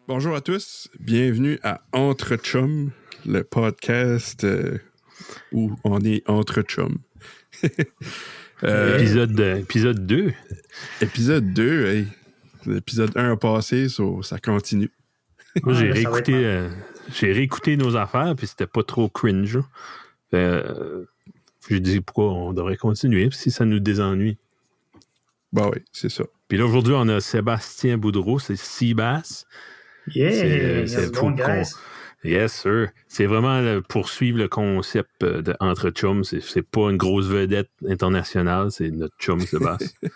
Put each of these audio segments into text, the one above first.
Bonjour à tous, bienvenue à Entre Chums, le podcast où on est entre chums. Épisode 2. Épisode 2, hey. L'épisode 1 a passé, ça continue. Moi, j'ai réécouté nos affaires, puis c'était pas trop cringe. J'ai dit pourquoi on devrait continuer, si ça nous désennuie. Bah oui, c'est ça. Puis là, aujourd'hui, on a Sébastien Boudreau, c'est Seabass. C'est bon, guys. Yes, sir. C'est vraiment poursuivre le concept de Entre Chums. C'est pas une grosse vedette internationale, c'est notre chum Sébastien.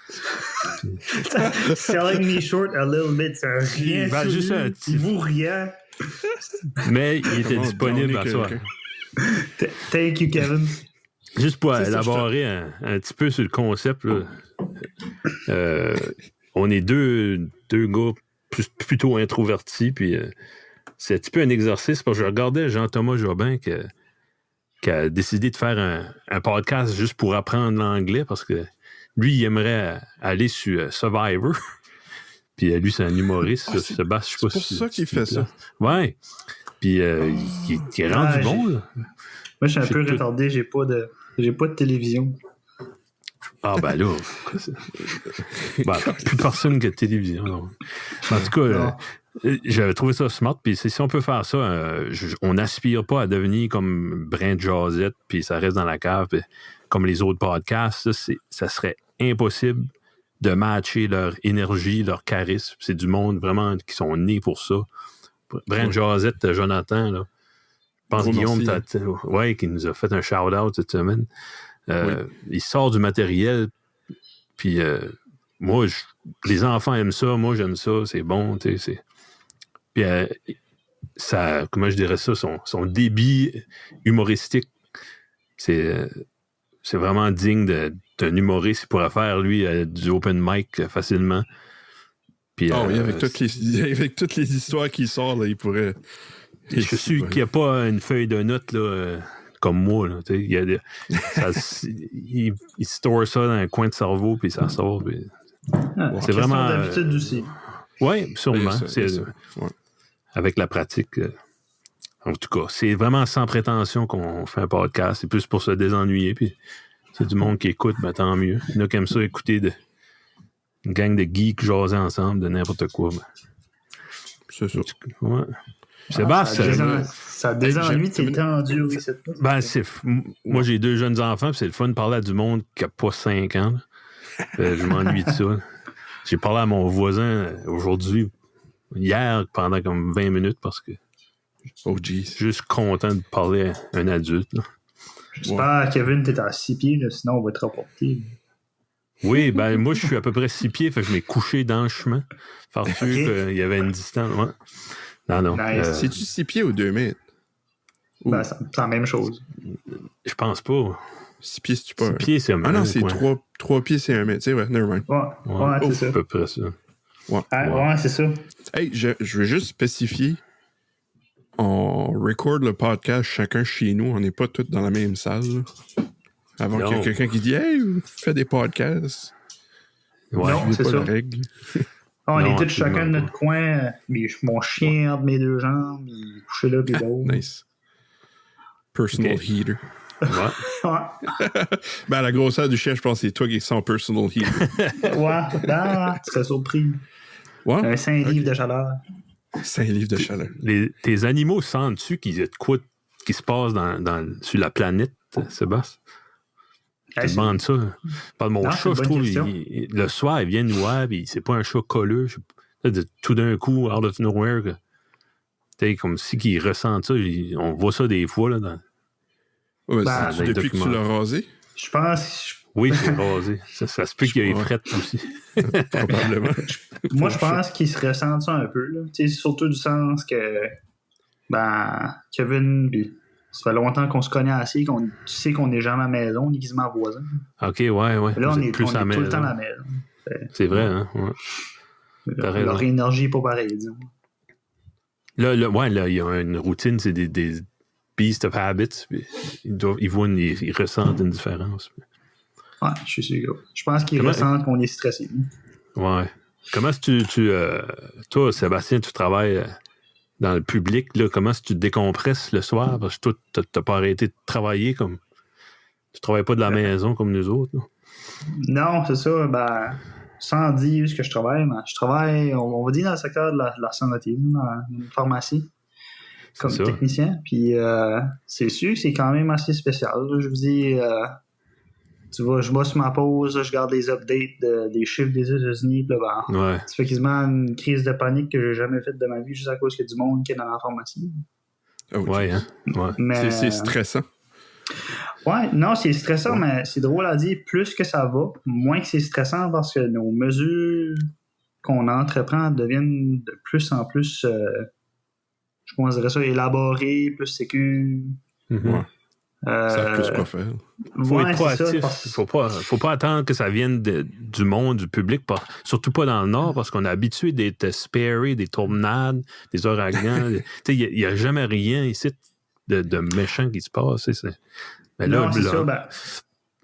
Selling me short a little bit, ça rien juste un petit... vous rien. Mais il était disponible à soi. Thank you, Kevin. Juste pour élaborer un petit peu sur le concept, là, on est deux gars plutôt introvertis, puis c'est un petit peu un exercice, parce que je regardais Jean-Thomas Jobin qui a décidé de faire un podcast juste pour apprendre l'anglais, parce que lui, il aimerait aller sur Survivor. Puis lui, c'est un humoriste. C'est pour ça qu'il fait ça. Ouais. Puis il est rendu bon, là. Moi, je suis un peu retardé, j'ai pas de télévision. Ah, ben là. Plus personne qui a de télévision. Non. En tout cas, j'avais trouvé ça smart. Puis si on peut faire ça, on n'aspire pas à devenir comme Brin de Jazette, puis ça reste dans la cave. Puis, comme les autres podcasts, ça serait impossible de matcher leur énergie, leur charisme. C'est du monde vraiment qui sont nés pour ça. Brin de Jazette, Jonathan, là. Je pense Guillaume, qui nous a fait un shout-out cette semaine. Il sort du matériel, puis moi, les enfants aiment ça, moi j'aime ça, c'est bon, tu sais. Puis ça, comment je dirais ça, son débit humoristique, c'est vraiment digne d'un humoriste. Il pourrait faire, lui, du open mic facilement. Puis, avec toutes les histoires qui sortent, là, il pourrait... Je suis sûr qu'il n'y a pas une feuille de notes, là, comme moi, là, il store ça dans un coin de cerveau, puis ça sort. Puis... c'est vraiment d'habitude aussi. Oui, sûrement. Avec la pratique. En tout cas, c'est vraiment sans prétention qu'on fait un podcast. C'est plus pour se désennuyer, puis c'est du monde qui écoute, ben, tant mieux. Il y en a qui aiment ça écouter une gang de geeks jaser ensemble de n'importe quoi. Ben. C'est ça. Ouais. Sébastien, ça désennuie, c'est tendu. Oui, moi, j'ai 2 jeunes enfants, puis c'est le fun de parler à du monde qui n'a pas 5 ans. Je m'ennuie de ça. J'ai parlé à mon voisin hier, pendant comme 20 minutes, parce que je suis juste content de parler à un adulte. Là. J'espère, Kevin, t'es à 6 pieds, là, sinon on va te rapporter. Oui, ben moi, je suis à peu près 6 pieds, fait que je m'ai couché dans le chemin. Faire sûr qu'il y avait une distance. Ouais. Non. Nice. C'est-tu 6 pieds ou 2 mètres? Ben, c'est la même chose. Je pense pas. 6 pieds, c'est-tu pas? 6 pieds, c'est un mètre. Ah non, c'est 3 pieds, c'est 1 mètre. C'est vrai, never mind. Ouais, c'est ça. À peu près ça. Ouais, c'est ça. Hey, je veux juste spécifier. On record le podcast chacun chez nous. On n'est pas tous dans la même salle. Là. Avant qu'il y ait quelqu'un qui dit « Hey, fais des podcasts. » Ouais, non, c'est pas ça. la règle. On est tous chacun de notre coin. Mon chien entre mes 2 jambes, il est couché là, puis l'autre. Nice. Personal heater. Ouais. Ben, la grosseur du chien, je pense que c'est toi qui es son personal heater. Ouais, tu serais surpris. Ouais? Un 5 livres de chaleur. 5 livres de chaleur. Tes animaux sentent-tu qu'il y a de quoi qui se passe sur la planète, Sébastien? Je te demande ça. Mon chat, je trouve, le soir, il vient nous voir, puis c'est pas un chat colleux. Tout d'un coup, out of nowhere, comme si qu'il ressent ça. On voit ça des fois. Là, depuis que tu l'as rasé? Je pense... Oui, c'est rasé. Ça se peut qu'il y ait frettes aussi. Probablement. Moi, je pense qu'il se ressent ça un peu. Là. Surtout du sens que Kevin, ça fait longtemps qu'on se connaît assez, tu sais qu'on n'est jamais à la maison, on est quasiment voisins. OK, ouais. Là, on est tout le temps à la maison. C'est vrai, hein? Ouais. Leur énergie n'est pas pareille, disons. Là, il y a une routine, c'est beast of habits. Ils ressentent une différence. Ouais, je suis sûr. Je pense qu'ils ressentent qu'on est stressé. Ouais. Comment est-ce que toi, Sébastien, tu travailles dans le public, là, comment est-ce que tu te décompresses le soir? Parce que toi, t'as pas arrêté de travailler comme... Tu travailles pas de la maison comme nous autres, là. Non, c'est ça. Ben, sans dire ce que je travaille, on va dire, dans le secteur de la santé, dans une pharmacie, comme technicien. Puis, c'est sûr que c'est quand même assez spécial. Là. Je vous dis, tu vois, je bosse ma pause, je garde les updates des chiffres des États-Unis. Puis là, ben, ça fait quasiment une crise de panique que j'ai jamais faite de ma vie juste à cause qu'il y a du monde qui est dans la pharmacie. Oh, ouais, hein? Ouais. Mais, c'est stressant. Ouais, non, c'est stressant, mais c'est drôle à dire. Plus que ça va, moins que c'est stressant parce que nos mesures qu'on entreprend deviennent de plus en plus, je dirais ça, élaborées, plus sécures. Ouais. Ça a plus quoi faire. Faut être proactif. Faut pas attendre que ça vienne du monde, du public, surtout pas dans le Nord, parce qu'on est habitué d'être sparé, des tornades, des ouragans. Il n'y a jamais rien ici de méchant qui se passe. Mais là, c'est ça. Ben,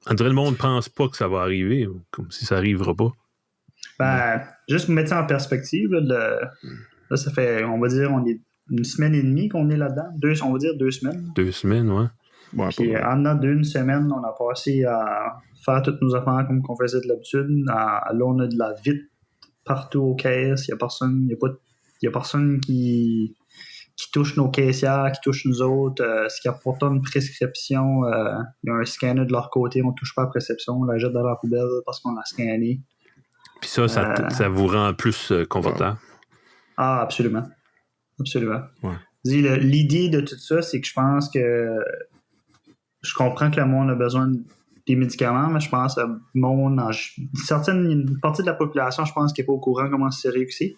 on dirait le monde ne pense pas que ça va arriver, comme si ça n'arrivera pas. Ben, juste pour mettre ça en perspective, là, ça fait, on va dire, on est une semaine et demie qu'on est là-dedans. On va dire 2 semaines. 2 semaines, ouais. Puis en dedans d'une semaine, on a passé à faire toutes nos affaires comme qu'on faisait de l'habitude. Là, on a de la vite partout aux caisses. Il n'y a personne qui touche nos caissières, qui touche nous autres. S'il y a pourtant une prescription, il y a un scanner de leur côté, on ne touche pas à la prescription, on la jette dans la poubelle parce qu'on l'a scanné. Puis ça vous rend plus confortable? Ah, absolument. Absolument. Ouais. L'idée de tout ça, c'est que je pense que je comprends que le monde a besoin des médicaments, mais je pense que le monde, une partie de la population, je pense, qui n'est pas au courant comment c'est réussi.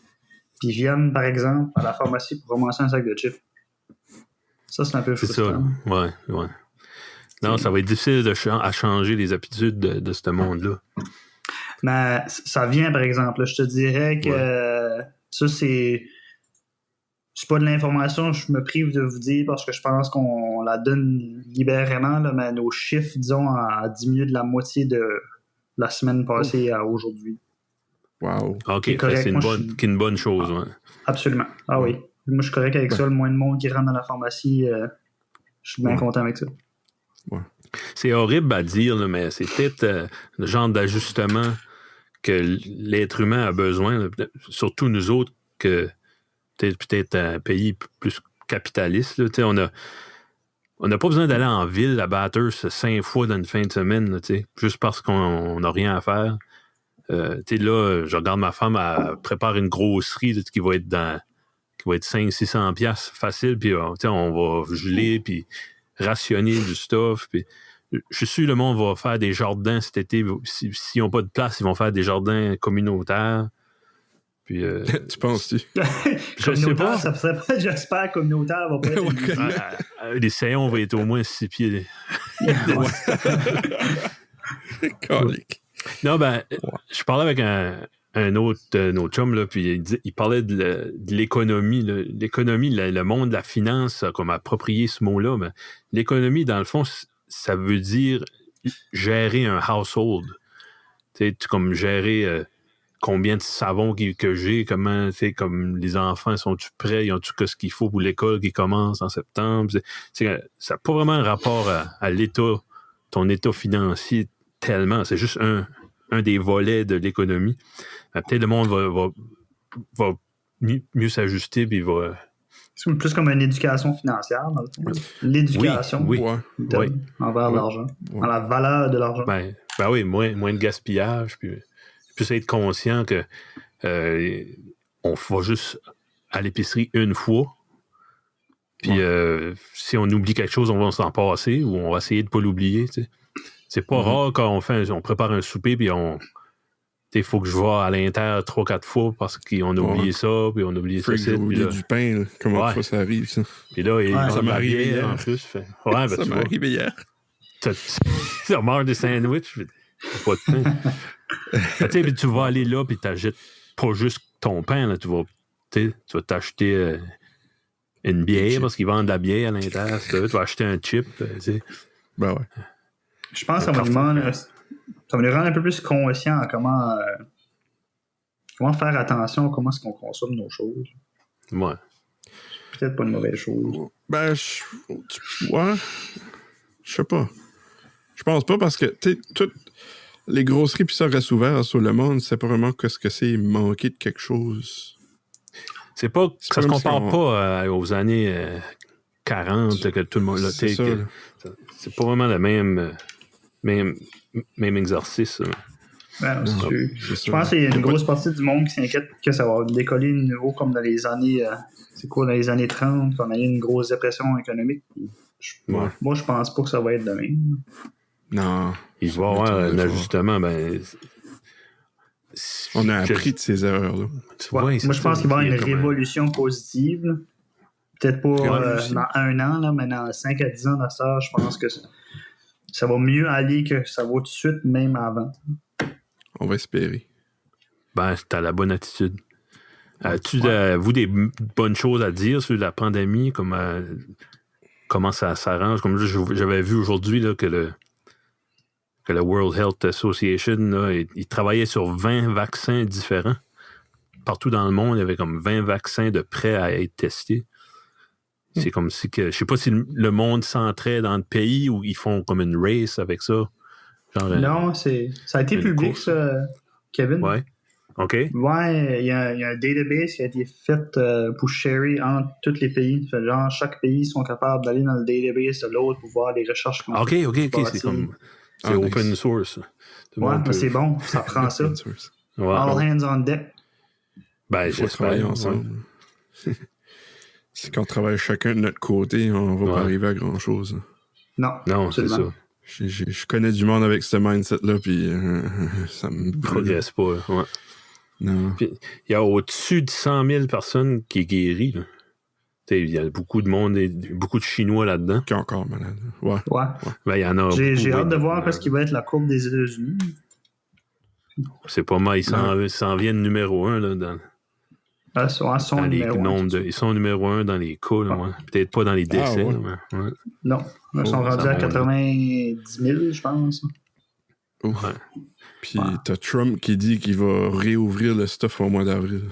Puis ils viennent, par exemple, à la pharmacie pour ramasser un sac de chips. Ça, c'est un peu frustrant. C'est ça, ouais. Non, ça va être difficile à changer les habitudes de ce monde-là. Mais ça vient, par exemple. Là, je te dirais que ça, c'est pas de l'information que je me prive de vous dire parce que je pense qu'on la donne libérément, là, mais nos chiffres, disons, a diminué de la moitié de la semaine passée à aujourd'hui. Wow. OK, c'est une bonne chose. Ouais. Absolument. Ah oui. Moi, je suis correct avec ça. Le moins de monde qui rentre dans la pharmacie, je suis bien content avec ça. Ouais. C'est horrible à dire, là, mais c'est peut-être le genre d'ajustement que l'être humain a besoin, là, surtout nous autres, que peut-être un pays plus capitaliste. Là, on n'a pas besoin d'aller en ville à Bathurst 5 fois dans une fin de semaine, là, juste parce qu'on n'a rien à faire. Là, je regarde ma femme, elle prépare une grosserie là, qui va être 500-600$ facile, puis on va geler, puis rationner du stuff, puis je suis sûr le monde va faire des jardins cet été. S'ils n'ont pas de place, ils vont faire des jardins communautaires. Puis, tu penses-tu? Je sais pas. Ça serait pas, j'espère, communautaire va pas être... les séons vont être au moins 6 pieds. Non, je parlais avec un autre chum, là, puis il parlait de l'économie. L'économie, le monde de la finance, comme approprié ce mot-là, mais l'économie, dans le fond, ça veut dire gérer un household. Comme gérer combien de savon que j'ai, comment, comme les enfants, sont-tu prêts, ils ont-tu ce qu'il faut pour l'école qui commence en septembre. Ça n'a pas vraiment un rapport à l'état, ton état financier tellement. C'est juste un des volets de l'économie. Peut-être le monde va mieux s'ajuster, puis va... C'est plus comme une éducation financière, dans le fond. L'éducation envers l'argent, en la valeur de l'argent. Ben oui, moins de gaspillage, puis être conscient que on va juste à l'épicerie une fois, puis si on oublie quelque chose, on va s'en passer, ou on va essayer de ne pas l'oublier. C'est pas rare quand on prépare un souper, puis il faut que je vais à l'intérieur 3-4 fois parce qu'on a oublié ça, puis on a oublié ça. J'ai oublié du pain, là. Comment fois ça arrive, ça? Puis là, ça m'est arrivé hier. En plus. Ça m'est arrivé hier. Tu manges des sandwichs, pas de pain. Puis tu vas aller là, puis tu n'achètes pas juste ton pain, là. Tu vas t'acheter une bière parce qu'ils vendent de la bière à l'intérieur. Tu vas acheter un chip. Tu sais. Ben ouais. Je pense que ça va nous rendre un peu plus conscients à comment faire attention à comment est-ce qu'on consomme nos choses. Ouais. Peut-être pas une mauvaise chose. Ben, ouais. Je sais pas. Je pense pas parce que, tu sais, toutes les grosseries pis ça restent ouvertes sur le monde, c'est pas vraiment ce que c'est manquer de quelque chose. Ça se compare pas aux années 40 que tout le monde... C'est pas vraiment le même exercice. Ben, je pense qu'il y a une grosse partie du monde qui s'inquiète que ça va décoller de nouveau comme dans les années... dans les années 30, qu'on a eu une grosse dépression économique. Moi, je pense pas que ça va être de même. Non. Il va y avoir un ajustement, on a appris de ces erreurs-là. Moi, je pense qu'il va y avoir une révolution positive. Là. Peut-être pas dans 1 an, là, mais dans 5 à 10 ans de ça, je pense que ça va mieux aller que ça va tout de suite, même avant. On va espérer. T'as la bonne attitude. As-tu, vous, des bonnes choses à dire sur la pandémie? Comment ça s'arrange? Comme j'avais vu aujourd'hui là, que le World Health Association, là, il travaillait sur 20 vaccins différents. Partout dans le monde, il y avait comme 20 vaccins de prêts à être testés. C'est comme si je sais pas si le monde s'entraide dans le pays ou ils font comme une race avec ça. Non, ça a été public, ça, Kevin. Ouais. OK. Ouais, il y a un database qui a été fait pour sharer entre tous les pays. Genre, chaque pays sont capables d'aller dans le database de l'autre pour voir les recherches qu'on fait. OK. C'est open source. Ouais, mais c'est bon, ça prend ça. Ouais, All hands on deck. Il faut travailler ensemble. Ouais. Si quand on travaille chacun de notre côté, on va pas arriver à grand-chose. Non, c'est ça. Je connais du monde avec ce mindset-là, puis ça me progresse pas. Ouais. Non. Il y a au-dessus de 100 000 personnes qui est guéries. Il y a beaucoup de monde, beaucoup de Chinois là-dedans. Qui est encore malade. Ouais. Il y en a j'ai hâte de voir ce qui va être la courbe des États-Unis. C'est pas mal. Ils s'en viennent numéro 1 là, dans ils sont numéro 1 dans les cas. Là, peut-être pas dans les décès. Ouais. Non. Ils sont rendus à 90 000, je pense. Ouais. Puis t'as Trump qui dit qu'il va réouvrir le stuff au mois d'avril.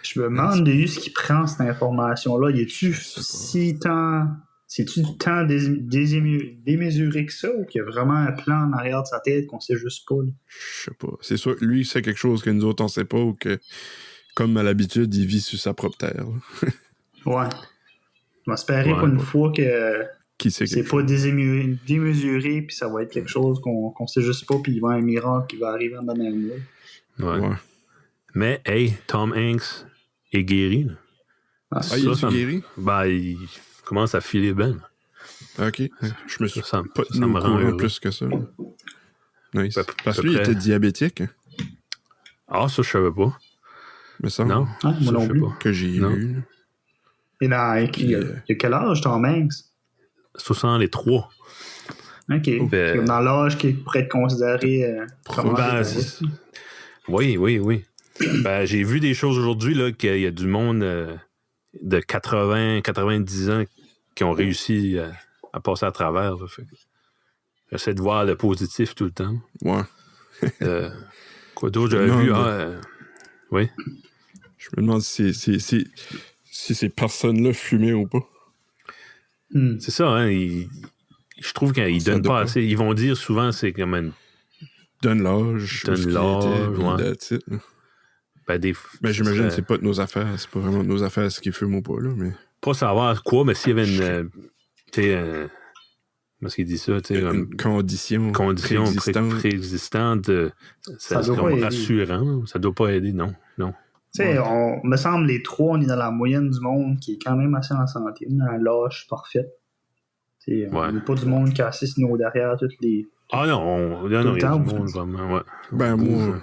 Je me demande de ce qui prend cette information-là. Y est-tu c'est-tu tant démesuré que ça ou qu'il y a vraiment un plan en arrière de sa tête qu'on sait juste pas? Là? Je sais pas. C'est sûr, lui, il sait quelque chose que nous autres, on sait pas ou que, comme à l'habitude, il vit sur sa propre terre. Ouais. Je m'espérais pas une fois que c'est pas démesuré puis ça va être quelque chose qu'on sait juste pas puis il va y avoir un miracle qui va arriver en même temps. Ouais. Mais, hey, Tom Hanks est guéri. Là. Il est guéri? Il commence à filer bien. OK. Je me suis pas tenu au courant plus que ça. Nice. Parce que lui, il était diabétique. Ah, ça, je savais pas. Mais ça, non. Moi non plus. Que j'ai vu. Et il a quel âge, Tom Hanks? 63. OK. Dans l'âge qui pourrait être considéré Oui. J'ai vu des choses aujourd'hui là, qu'il y a du monde de 80, 90 ans qui ont réussi à passer à travers. Là, j'essaie de voir le positif tout le temps. Ouais. Quoi d'autre j'avais vu? Oui. Je me demande si ces personnes-là fumaient ou pas. C'est ça, hein? Je trouve qu'ils donnent pas assez. Ils vont dire souvent c'est comme une... Donne l'âge. Mais j'imagine que c'est pas de nos affaires. C'est pas vraiment de nos affaires ce qu'ils fument ou pas. Là, mais... Pas savoir quoi, mais s'il y avait une... comment est-ce qu'il dit ça? Une condition préexistante. Ça serait comme rassurant. Ça doit pas aider, non. Me semble les trois, on est dans la moyenne du monde qui est quand même assez en santé. On a l'âge parfait. On n'est pas du monde qui assiste nos derrière toutes les... Ah non, il y a du monde vraiment, ouais. Ben moi...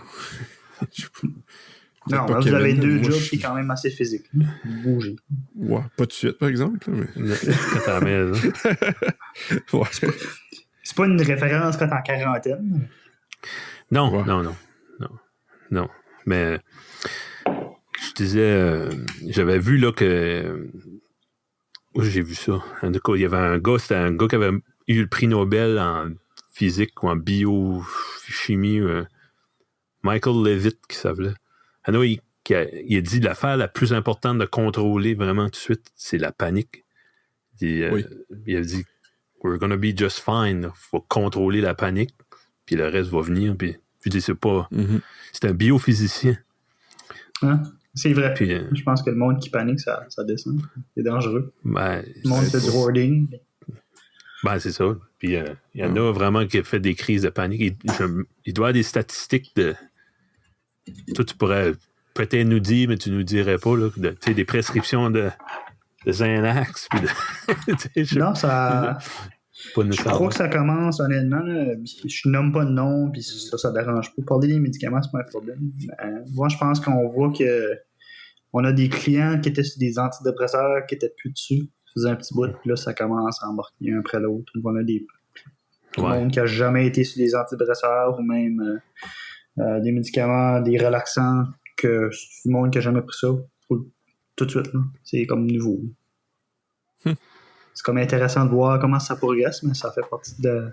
Non, vous avez deux jobs qui est quand même assez physique. Bouger. Ouais, pas tout de suite, par exemple. Mais... Quand t'es à la maison. Ouais. C'est pas une référence quand t'es en quarantaine. Non. Mais disais, j'avais vu là que... Où j'ai vu ça? En tout cas, il y avait c'était un gars qui avait eu le prix Nobel en physique ou en biochimie, Michael Levitt, qui s'appelait. Il a dit l'affaire la plus importante de contrôler vraiment tout de suite, c'est la panique. Il a dit we're gonna be just fine. Faut contrôler la panique, puis le reste va venir. Puis je dis, c'est pas. C'est un biophysicien. Hein? C'est vrai. Puis, je pense que le monde qui panique, ça descend. C'est dangereux. Ben, le monde fait du hoarding. Ben, c'est ça. Puis il y en a vraiment qui ont fait des crises de panique. Il doit y avoir des statistiques de. Toi, tu pourrais peut-être nous dire, mais tu nous dirais pas, là, des prescriptions de Xanax. Non, ça. Je crois que ça commence, honnêtement. Là, je nomme pas de nom, puis ça dérange pas. Parler des médicaments, c'est pas un problème. Moi, je pense qu'on voit que on a des clients qui étaient sur des antidépresseurs qui étaient plus dessus. Ça faisait un petit bout, puis là, ça commence à embarquer un après l'autre. On a tout le monde qui a jamais été sur des antidépresseurs ou même des médicaments, des relaxants, que du monde qui a jamais pris ça tout de suite. Là. C'est comme nouveau. C'est comme intéressant de voir comment ça progresse, mais ça fait partie de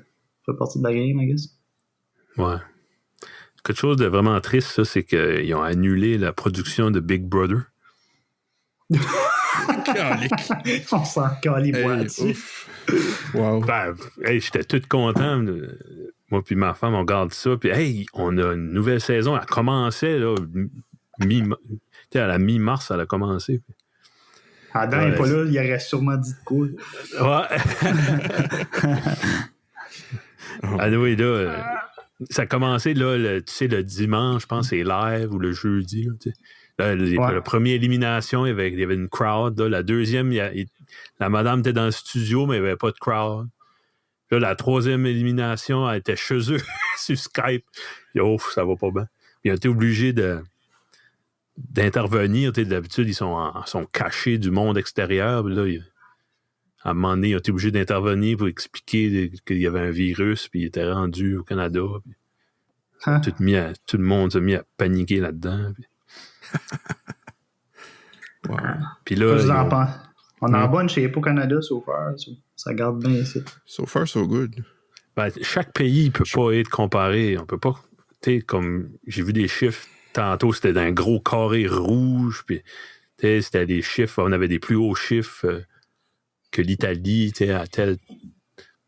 la game, I guess. Ouais. Quelque chose de vraiment triste, ça, c'est qu'ils ont annulé la production de Big Brother. On s'en calibre là-dessus. Wow. Ben, j'étais tout content. Moi puis ma femme, on regarde ça. Puis, on a une nouvelle saison. Elle commençait, là, à la mi-mars, elle a commencé. Adam n'est pas là, il aurait sûrement dit de quoi. Ouais. Oui, là, ça a commencé, là, le dimanche, je pense, c'est live, ou le jeudi. Là, la première élimination, il y avait une crowd. Là, la deuxième, la madame était dans le studio, mais il n'y avait pas de crowd. Là, la troisième élimination, elle était chez eux, sur Skype. Ça va pas bien. Ils ont été obligés d'intervenir. D'habitude, ils sont cachés du monde extérieur. Là, à un moment donné, ils ont été obligés d'intervenir pour expliquer qu'il y avait un virus, puis ils étaient rendus au Canada. Tout le monde s'est mis à paniquer là-dedans. Wow. Puis là, on est en bonne shape au Canada, so far. Ça garde bien ici. So far, so good. Ben, chaque pays ne peut pas être comparé. On peut pas. Comme j'ai vu des chiffres. Tantôt, c'était d'un gros carré rouge, puis c'était des chiffres, on avait des plus hauts chiffres que l'Italie, à telle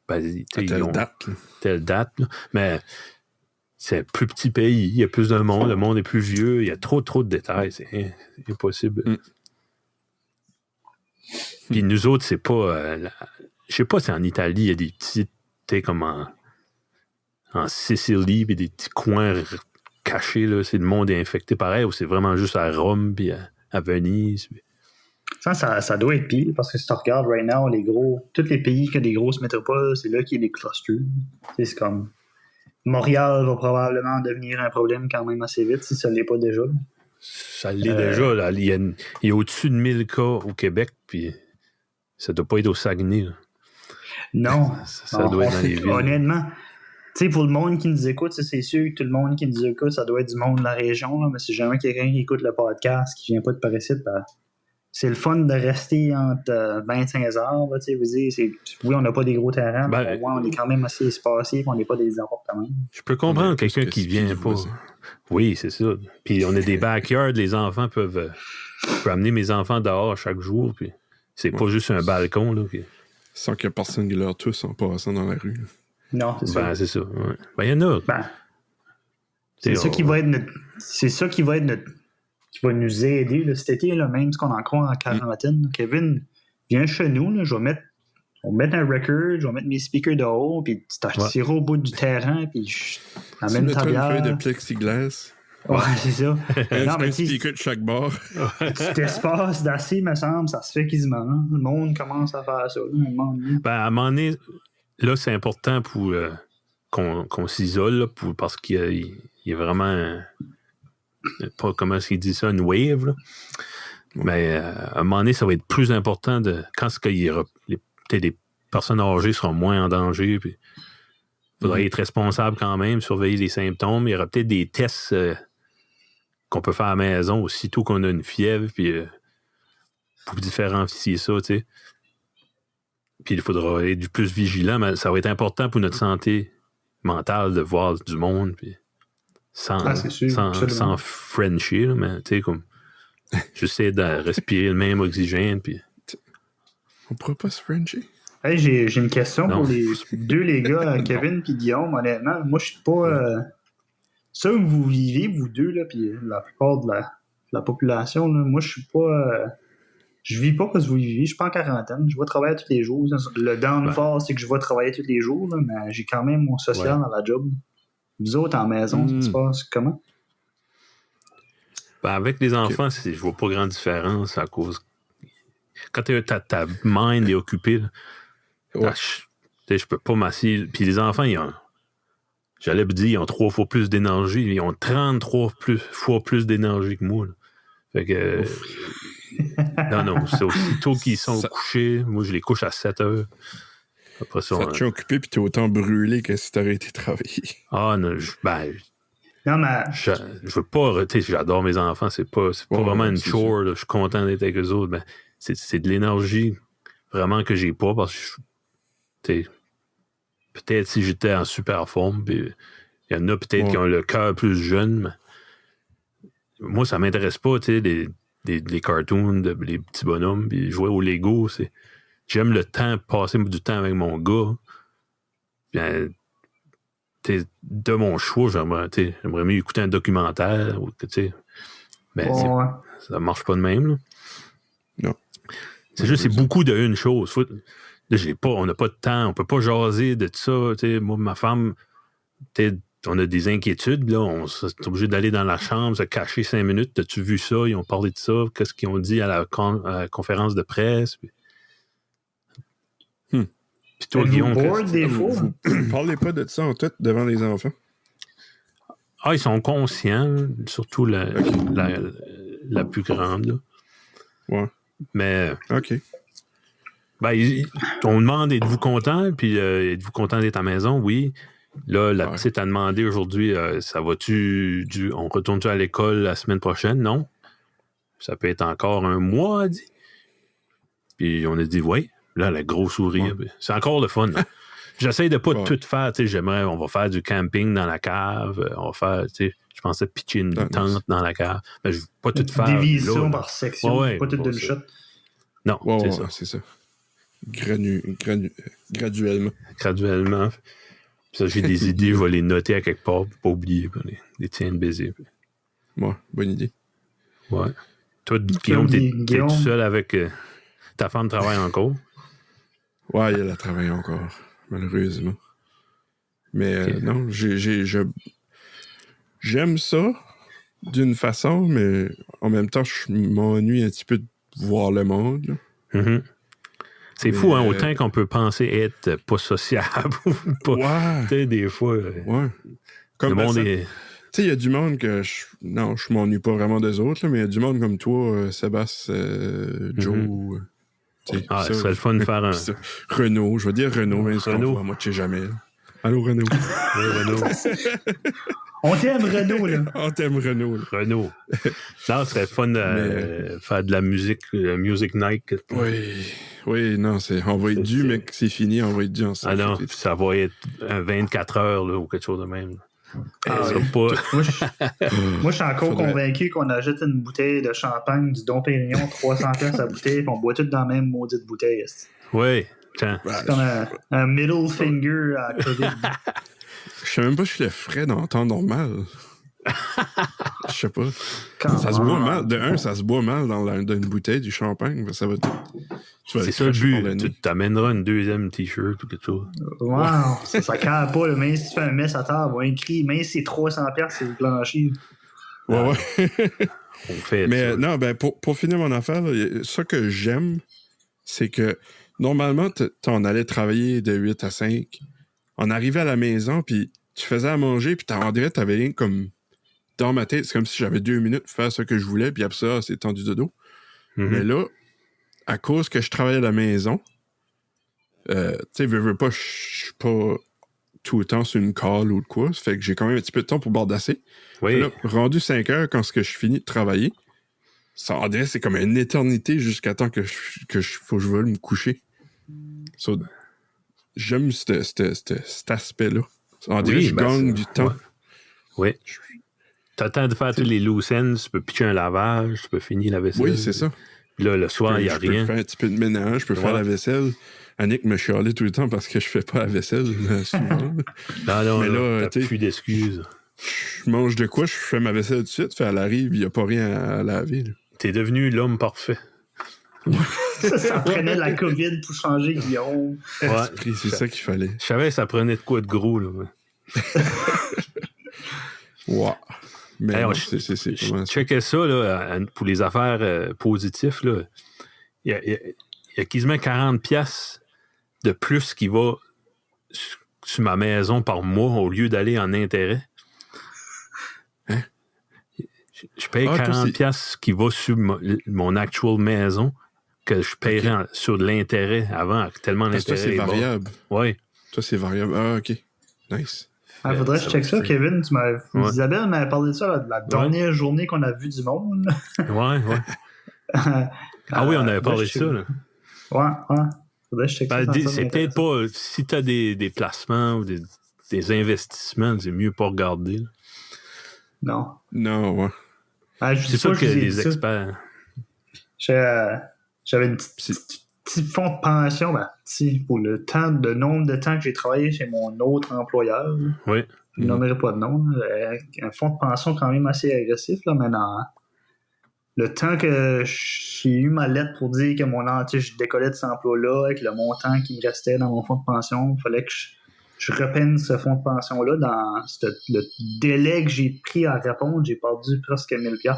date. Telle date. Là. Mais c'est un plus petit pays, il y a plus de monde, le monde est plus vieux, il y a trop de détails, c'est impossible. Puis nous autres, c'est pas... je sais pas si en Italie, il y a des petits, comme en Sicile, puis des petits coins cachés, là, c'est le monde est infecté pareil, ou c'est vraiment juste à Rome puis à Venise. Ça doit être pire, parce que si tu regardes right now, tous les pays qui ont des grosses métropoles, c'est là qu'il y a des clusters. C'est comme Montréal va probablement devenir un problème quand même assez vite, si ça ne l'est pas déjà. Ça l'est déjà. Là. Il y a au-dessus de 1000 cas au Québec, puis ça doit pas être au Saguenay. Là. Non. Ça doit être dans les villes. Honnêtement, pour le monde qui nous écoute, c'est sûr que tout le monde qui nous écoute, ça doit être du monde de la région, là, mais si jamais quelqu'un qui écoute le podcast, qui vient pas de par ici, c'est le fun de rester entre 25 heures. Là, vous dire, oui, on n'a pas des gros terrains, mais on est quand même assez espacés, on n'est pas des appartements. Je peux comprendre quelqu'un qui vient pas. Oui, c'est ça. Puis on a des backyards, les enfants peuvent... je peux amener mes enfants dehors chaque jour, puis c'est pas juste un balcon. Là, sans qu'il y ait personne qui leur tousse en passant dans la rue. Non, c'est ça. C'est ça. Ouais. Il y en a. C'est ça qui va être notre... C'est ça qui va nous aider là, cet été, là, même ce qu'on en croit en quarantaine. Kevin, viens chez nous, là, on va mettre un record, je vais mettre mes speakers dehors, puis tu t'assiras au bout du terrain, puis je amène ta bière. Tu mets une feuille de plexiglas. Ouais, c'est ça. Un speaker de chaque bord. Cet espace d'assez, me semble, ça se fait quasiment. Hein? Le monde commence à faire ça. À un moment donné, là, c'est important pour qu'on s'isole, là, parce qu'il y a vraiment... pas comment est-ce qu'il dit ça, une wave. Là. Mais à un moment donné, ça va être plus important quand peut-être les personnes âgées seront moins en danger. Il faudrait être responsable quand même, surveiller les symptômes. Il y aura peut-être des tests qu'on peut faire à la maison aussitôt qu'on a une fièvre, puis pour différencier ça, tu sais. Puis il faudra être du plus vigilant, mais ça va être important pour notre santé mentale de voir du monde, puis sans Frenchie, là, mais tu sais, comme j'essaie de respirer le même oxygène, puis... On pourra pas se Frenchie? Hey, j'ai une question pour les gars, Kevin et Guillaume, honnêtement. Moi, je suis pas... ça où vous vivez, vous deux, là, puis la plupart de la population, là, moi, je suis pas... je vis pas parce que vous vivez, je suis pas en quarantaine. Je vais travailler tous les jours. Le downfall, c'est que je vais travailler tous les jours, là, mais j'ai quand même mon social dans la job. Vous autres, en maison, ça se passe comment? Ben, avec les enfants, je vois pas grande différence à cause... Quand ta mind est occupée, je peux pas m'asseoir. Puis les enfants, j'allais me dire, ils ont 3 fois plus d'énergie. Ils ont 33 fois plus d'énergie que moi. Là. Fait que... non, c'est aussitôt qu'ils sont couchés. Moi, je les couche à 7 heures. Après ça, te tient occupé puis t'es autant brûlé que si t'aurais été travaillé. Ah, non, non, mais... Je veux pas arrêter. J'adore mes enfants. C'est pas vraiment une chore. Là. Je suis content d'être avec eux autres. Mais c'est de l'énergie vraiment que j'ai pas parce que peut-être si j'étais en super forme, il y en a peut-être qui ont le cœur plus jeune, mais moi, ça m'intéresse pas, tu sais, les cartoons, les petits bonhommes, puis jouer au Lego, j'aime le temps, passer du temps avec mon gars. Bien, de mon choix, j'aimerais mieux écouter un documentaire, mais ça marche pas de même, là. Non. C'est beaucoup de une chose. Là, on n'a pas de temps, on peut pas jaser de ça. Moi, ma femme, on a des inquiétudes. Là, on est obligé d'aller dans la chambre, se cacher 5 minutes. As-tu vu ça? Ils ont parlé de ça. Qu'est-ce qu'ils ont dit à la conférence de presse? Puis toi, Guillaume, vous parlez pas de ça en tête devant les enfants? Ah, ils sont conscients, surtout la plus grande. Là. Ouais. Mais... OK. Ben, on demande, êtes-vous content? Puis êtes-vous content d'être à la maison? Oui. Là, la petite a demandé aujourd'hui, ça va-tu, on retourne-tu à l'école la semaine prochaine? Non. Ça peut être encore un mois, elle dit. Puis on a dit, oui. Là, le gros sourire. Ouais. C'est encore le fun. J'essaie de pas tout faire. On va faire du camping dans la cave. On va faire, je pensais pitcher une tente dans la cave. Mais je ne veux pas tout faire. Division par section. Pas tout d'une shot. Non, c'est ça. Graduellement. Graduellement. Ça, j'ai des idées, je vais les noter à quelque part pour pas oublier. Les tiens de baiser. Ouais, bonne idée. Ouais. Toi, Guillaume, t'es tout seul avec ta femme travaille encore? Ouais, elle travaille encore, malheureusement. Mais non, j'aime ça d'une façon, mais en même temps, je m'ennuie un petit peu de voir le monde. Mm-hmm. C'est fou, hein, autant qu'on peut penser être pas sociable ou pas. Ouais. Tu sais, des fois. Ouais. Comme le monde est. Tu sais, il y a du monde que je m'ennuie pas vraiment des autres, là, mais il y a du monde comme toi, Sébastien, Joe. Ça serait le fun de faire un. Renaud, je vais dire Renaud, mais Renaud. Moi, tu sais jamais. Là. Allô, Renaud. Renaud. On t'aime, Renaud, là. On t'aime, Renaud. Renaud. Non, ce serait le fun de faire de la musique, music night. Oui, non, on va être dû, mais que c'est fini, on va être dû ensemble. Ah non, ça va être 24 heures là, ou quelque chose de même. Moi, je suis encore convaincu qu'on achète une bouteille de champagne du Dom Pérignon, 300$ la bouteille, et on boit tout dans la même maudite bouteille. Oui, tiens. C'est comme un middle finger à COVID. Je sais même pas si je le ferais dans le temps normal. Je sais pas. Ça se boit mal. De un, ça se boit mal dans une bouteille du champagne. Ça va c'est ça le but. Tu t'amèneras une deuxième t-shirt ou quelque chose. Wow! Ça cale pas. Là. Même si tu fais un mess à table, on écrit, même si c'est 300$, c'est le plancher. Ouais. On fait mais ça. Non, pour finir mon affaire, là, ça que j'aime, c'est que normalement, on allait travailler de 8 à 5. On arrivait à la maison, puis tu faisais à manger, puis on dirait que t'avais rien comme... Dans ma tête, c'est comme si j'avais 2 minutes pour faire ce que je voulais, puis après ça, c'est tendu de dos. Mm-hmm. Mais là, à cause que je travaille à la maison, tu sais, veux pas, je suis pas tout le temps sur une call ou de quoi. Ça fait que j'ai quand même un petit peu de temps pour bordasser. Oui. Là, rendu 5 heures, quand je finis de travailler, ça en dirait c'est comme une éternité jusqu'à temps que faut que je veuille me coucher. So, j'aime cet aspect-là. On dirait que je gagne du temps. Oui. T'as le temps de faire tous les loose ends, tu peux pitcher un lavage, tu peux finir la vaisselle. Oui, c'est ça. Là, le soir, il n'y a rien. Je peux faire un petit peu de ménage, je peux faire la vaisselle. Annick me chialait tout le temps parce que je fais pas la vaisselle souvent. Non, mais là, t'as plus d'excuses. Je mange de quoi, je fais ma vaisselle tout de suite, elle arrive, il n'y a pas rien à laver. Là. T'es devenu l'homme parfait. Ça prenait la COVID pour changer Guillaume. Ouais, c'est ça qu'il fallait. Je savais que ça prenait de quoi de gros, là. Ouais. Mais hey, non, je checkais ça, là, pour les affaires positives, là. Il y a quasiment 40$ de plus qui va sur ma maison par mois au lieu d'aller en intérêt. Hein? Je paye 40$ qui va sur mon actual maison que je paierais sur de l'intérêt avant, tellement l'intérêt c'est variable. Oui. Toi, c'est variable. Ah, OK. Nice. Il faudrait que je check ça, Kevin. Isabelle m'avait parlé de ça la dernière journée qu'on a vu du monde. Ouais. Ah oui, on avait parlé de ça. Là. Ouais. Faudrait que je check ça. C'est peut-être pas... Si tu as des placements ou des investissements, c'est mieux pas regarder. Là. Non, ouais. C'est ça que les experts... J'avais une petite fonds de pension, pour le nombre de temps que j'ai travaillé chez mon autre employeur. Oui. Je ne nommerai pas de nom. Un fonds de pension quand même assez agressif, là, mais le temps que j'ai eu ma lettre pour dire que je décollais de cet emploi-là avec le montant qui me restait dans mon fonds de pension, il fallait que je repeine ce fonds de pension-là dans le délai que j'ai pris à répondre. J'ai perdu presque 1000$.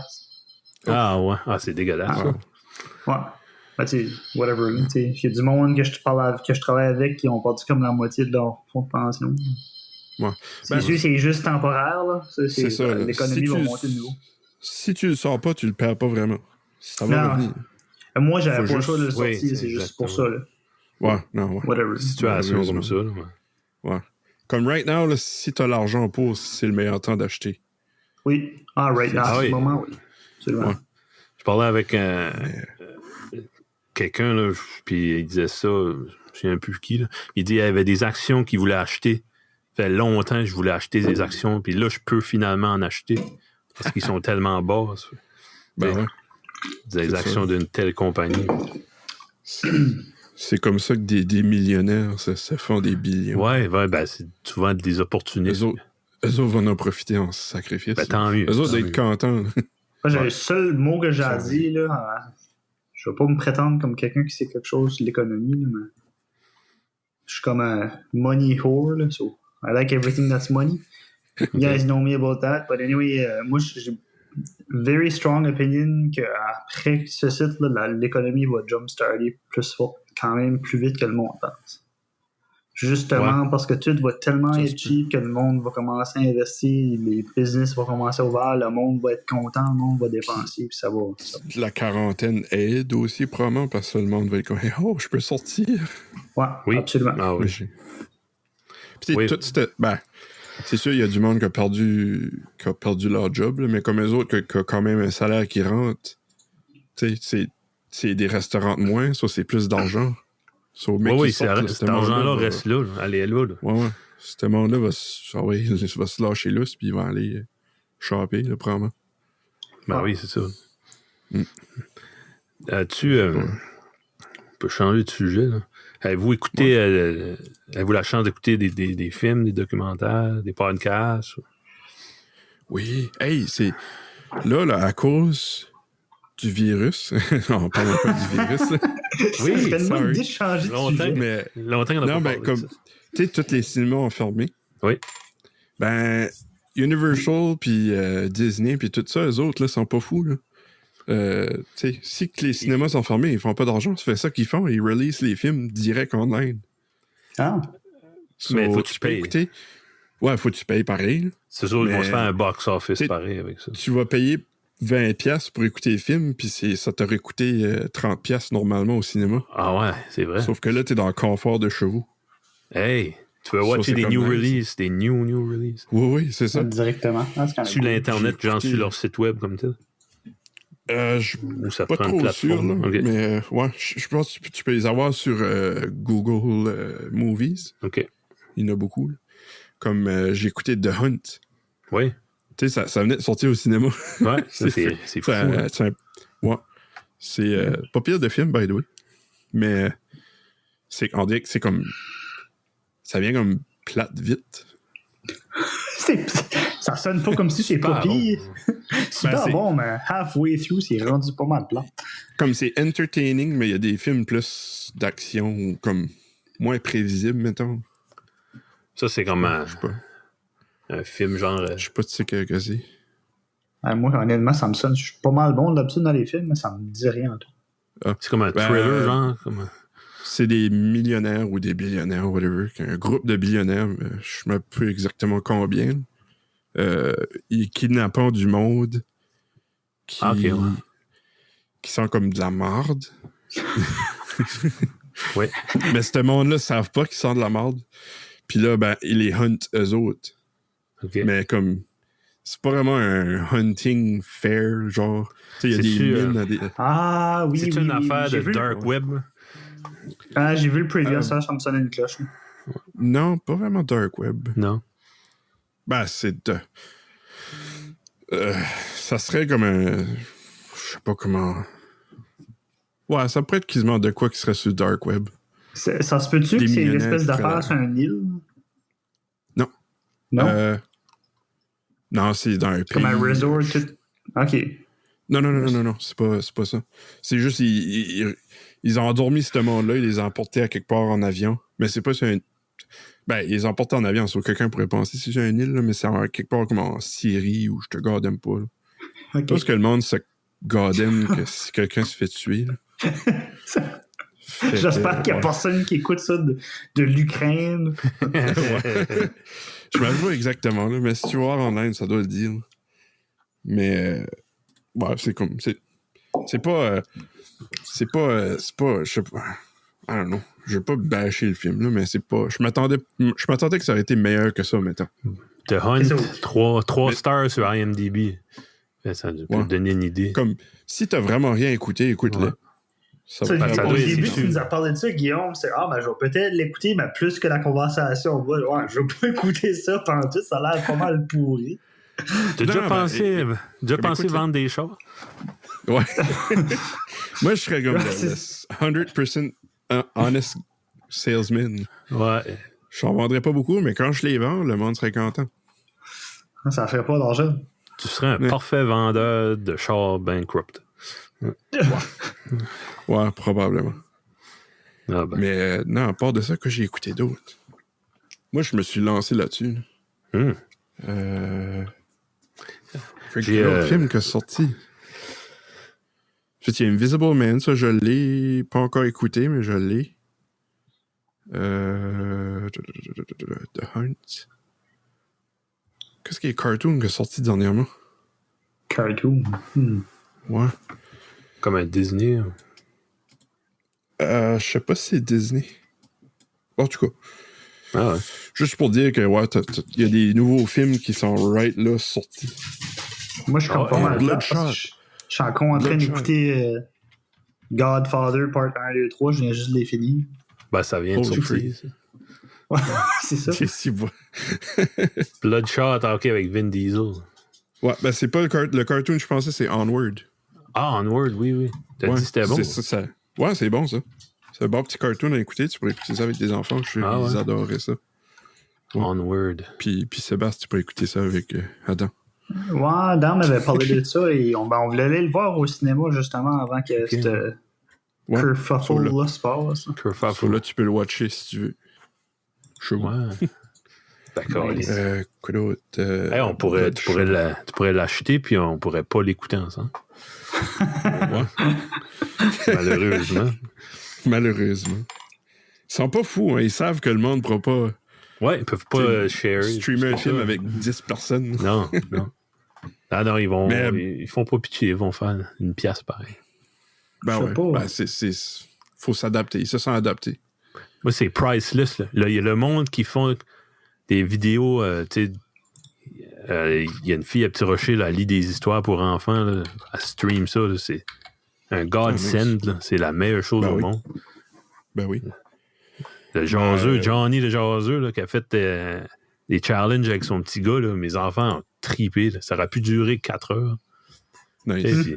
Ah ouais, c'est dégueulasse. Ouais. Whatever. Il y a du monde que je travaille avec qui ont perdu comme la moitié de leur fonds de pension. Ouais. C'est juste temporaire. Là. C'est ça. L'économie va monter de nouveau. Si tu le sors pas, tu le perds pas vraiment. Ça va revenir. Moi, j'avais pas le choix de le sortir. C'est juste pour ça. Là. Ouais. Whatever. Situation comme ça. Là, ouais. Comme right now, là, si t'as l'argent pour, c'est le meilleur temps d'acheter. Oui. Right now, à ce moment, oui. Absolument. Ouais. Je parlais avec quelqu'un, là, puis il disait ça, je ne sais plus qui, là. Il dit qu'il y avait des actions qu'il voulait acheter. Ça fait longtemps que je voulais acheter des actions, puis là, je peux finalement en acheter parce qu'ils sont tellement bas. Des actions d'une telle compagnie. C'est comme ça que des millionnaires se font des billions. Ouais, c'est souvent des opportunistes. Eux autres vont en profiter en sacrifice. Tant mieux. Eux autres doivent être contents. Le seul mot que j'ai dit, là, je ne vais pas me prétendre comme quelqu'un qui sait quelque chose sur l'économie, mais je suis comme un money whore, là, so I like everything that's money. You guys know me about that, but anyway, moi, j'ai very strong opinion qu'après ce site-là, l'économie va jumpstarter quand même plus vite que le monde pense. Justement, parce que tout va tellement être cheap que le monde va commencer à investir, les business vont commencer à ouvrir, le monde va être content, le monde va dépenser, puis ça va. La quarantaine aide aussi, probablement, parce que le monde va être comme « Oh, je peux sortir! » Oui, absolument. Ah, oui. C'est sûr, il y a du monde qui a perdu leur job, là, mais comme eux autres, qui a quand même un salaire qui rentre, c'est des restaurants de moins, ça, c'est plus d'argent. Cet argent-là reste là. Allez là. Ouais. Ce monde-là va se lâcher lousse, puis il va aller shopper, là, probablement. Oui, c'est ça. On peut changer de sujet, là. Avez-vous écouté, avez-vous la chance d'écouter des films, des documentaires, des podcasts? Oui. Hey, c'est... Là, à cause du virus... non, on parle pas du virus. Oui, c'est tellement une idée de changer de sujet. Mais... Longtemps qu'on a pas parlé comme, tu sais, tous les cinémas ont fermé. Oui. Universal, puis Disney, puis tout ça, eux autres, là, sont pas fous, là. Si les cinémas sont fermés, ils font pas d'argent. Ça fait ça qu'ils font. Ils release les films direct online. Mais faut que tu payes. Écouter. Ouais, faut que tu payes pareil. C'est sûr qu'ils vont se faire un box-office pareil avec ça. Tu vas payer 20$ pour écouter les films, puis ça t'aurait coûté 30$ normalement au cinéma. Ah ouais, c'est vrai. Sauf que là, t'es dans le confort de chez vous. Hey, Tu veux watcher des new releases, des new releases. Oui, c'est ça. Directement. Sur l'Internet, genre sur leur site web comme ça. Je suis ça pas prend trop une plateforme. sûr, là, Okay. mais ouais, je pense que tu peux les avoir sur Google Movies. OK. Il y en a beaucoup. Là. Comme j'ai écouté The Hunt. Oui. Tu sais, ça venait de sortir au cinéma. Ouais, c'est fou. C'est pas pire de film, by the way. Mais on dirait que c'est comme... Ça vient comme plate vite. Ça sonne pas comme si c'est pas pire. Super bon, mais halfway through, c'est rendu pas mal plat. Comme c'est entertaining, mais il y a des films plus d'action ou comme moins prévisibles, mettons. Ça, c'est comme Je sais pas. Un film genre... Je sais pas si c'est que c'est. Moi, honnêtement, ça me sonne. Je suis pas mal bon d'habitude dans les films, mais ça me dit rien en tout. Ah. C'est comme un thriller, genre? C'est des millionnaires ou des billionnaires, whatever. Un groupe de billionnaires, je ne sais plus exactement combien. Ils kidnappent du monde qui sont comme de la marde. Ouais. Mais ce monde-là ne savent pas qu'ils sont de la marde. Puis là, ben, ils les huntent eux autres. Okay. Mais comme... C'est pas vraiment un hunting fair, genre. Tu sais, il y a des mines à des... Ah oui, c'est une affaire de dark web. Ah, j'ai vu le preview, ça me sonnait une cloche. Non, pas vraiment dark web. Non. Ben, c'est de... ça serait comme un... Je sais pas comment... Ouais, ça pourrait être quasiment de quoi qui serait sur le dark web. Ça se peut-tu que c'est une espèce d'affaire sur un île? Non. Non? Non, c'est dans un pays. Comme un resort. OK. Non, c'est pas ça. C'est juste, ils ont endormi ce monde-là, ils les ont emportés à quelque part en avion. Mais c'est pas sur un... Ben, ils les ont emportés en avion, sauf que quelqu'un pourrait penser c'est sur une île, là, mais c'est quelque part comme en Syrie où je te gardème pas. Okay. Parce que le monde se gardème que si quelqu'un se fait tuer. J'espère qu'il n'y a personne qui écoute ça de l'Ukraine. Ouais. Je m'avoue exactement, là, mais si tu vas voir en Inde, ça doit le dire. Mais ouais, c'est comme... C'est pas... je sais pas... I don't know. Je vais pas bâcher le film, là, mais c'est pas... Je m'attendais que ça aurait été meilleur que ça, mettons. The Hunt, 3 stars sur IMDb. Ça peut te donner une idée. Comme, si t'as vraiment rien écouté, écoute-le. Ouais. Au début, tu nous as parlé de ça, Guillaume. C'est je vais peut-être l'écouter, mais plus que la conversation. Je vais pas écouter ça pendant tout. Ça a l'air pas mal pourri. T'as déjà pensé vendre des chars? Ouais. Moi, je serais comme le 100% honest salesman. Ouais. Je n'en vendrais pas beaucoup, mais quand je les vends, le monde serait content. Ça ferait pas d'argent. Tu serais un parfait vendeur de chars bankrupt. Ouais, probablement. Ah ben. Mais non, à part de ça, que j'ai écouté d'autres. Moi, je me suis lancé là-dessus. J'ai un autre film qui est sorti. En fait, il y a Invisible Man, ça, je l'ai pas encore écouté, mais je l'ai. The Hunt. Qu'est-ce qui est cartoon qui est sorti dernièrement? Cartoon? Ouais. Comme un Disney? Je sais pas si c'est Disney. En tout cas. Ah ouais. Juste pour dire que, ouais, il y a des nouveaux films qui sont right là, sortis. Moi, je suis pas mal Bloodshot. Je suis encore en train d'écouter Godfather Part 1, 2, 3. Je viens juste de les finir. Ben, ça vient de sortir. Ouais, c'est ça. C'est si bon. Bloodshot, ok, avec Vin Diesel. Ouais, ben c'est pas le cartoon, je pensais, c'est Onward. Ah, Onward, oui. T'as dit c'était bon? Ouais, c'est bon, ça. C'est un bon petit cartoon à écouter. Tu pourrais écouter ça avec des enfants. Je suis sûr qu'ils adoraient ça. Ouais. Onward. Puis Sébastien, tu peux écouter ça avec Adam. Ouais, Adam m'avait parlé de ça et on voulait aller le voir au cinéma justement avant que cette kerfuffle-là se passe. Kerfuffle. Là, tu peux le watcher si tu veux. Chaud. Ouais. D'accord. Quoi d'autre? Tu pourrais l'acheter puis on pourrait pas l'écouter ensemble. Ouais. Malheureusement. Ils sont pas fous, hein. Ils savent que le monde ne pourra pas. Ouais, ils peuvent pas streamer un film avec 10 personnes. Non. Ah non, ils font pas pitié, ils vont faire une pièce pareille. Ben ouais. Ben faut s'adapter. Ils se sont adaptés. Moi, c'est priceless. Là, il y a le monde qui font des vidéos, tu sais, il y a une fille à Petit Rocher, là, elle lit des histoires pour enfants, là, elle stream ça, là, c'est un godsend, là, c'est la meilleure chose au monde. Ben oui. Le jaseux, Johnny le jaseux, là, qui a fait des challenges avec son petit gars, là, mes enfants ont tripé, là, ça aurait pu durer 4 heures. Nice.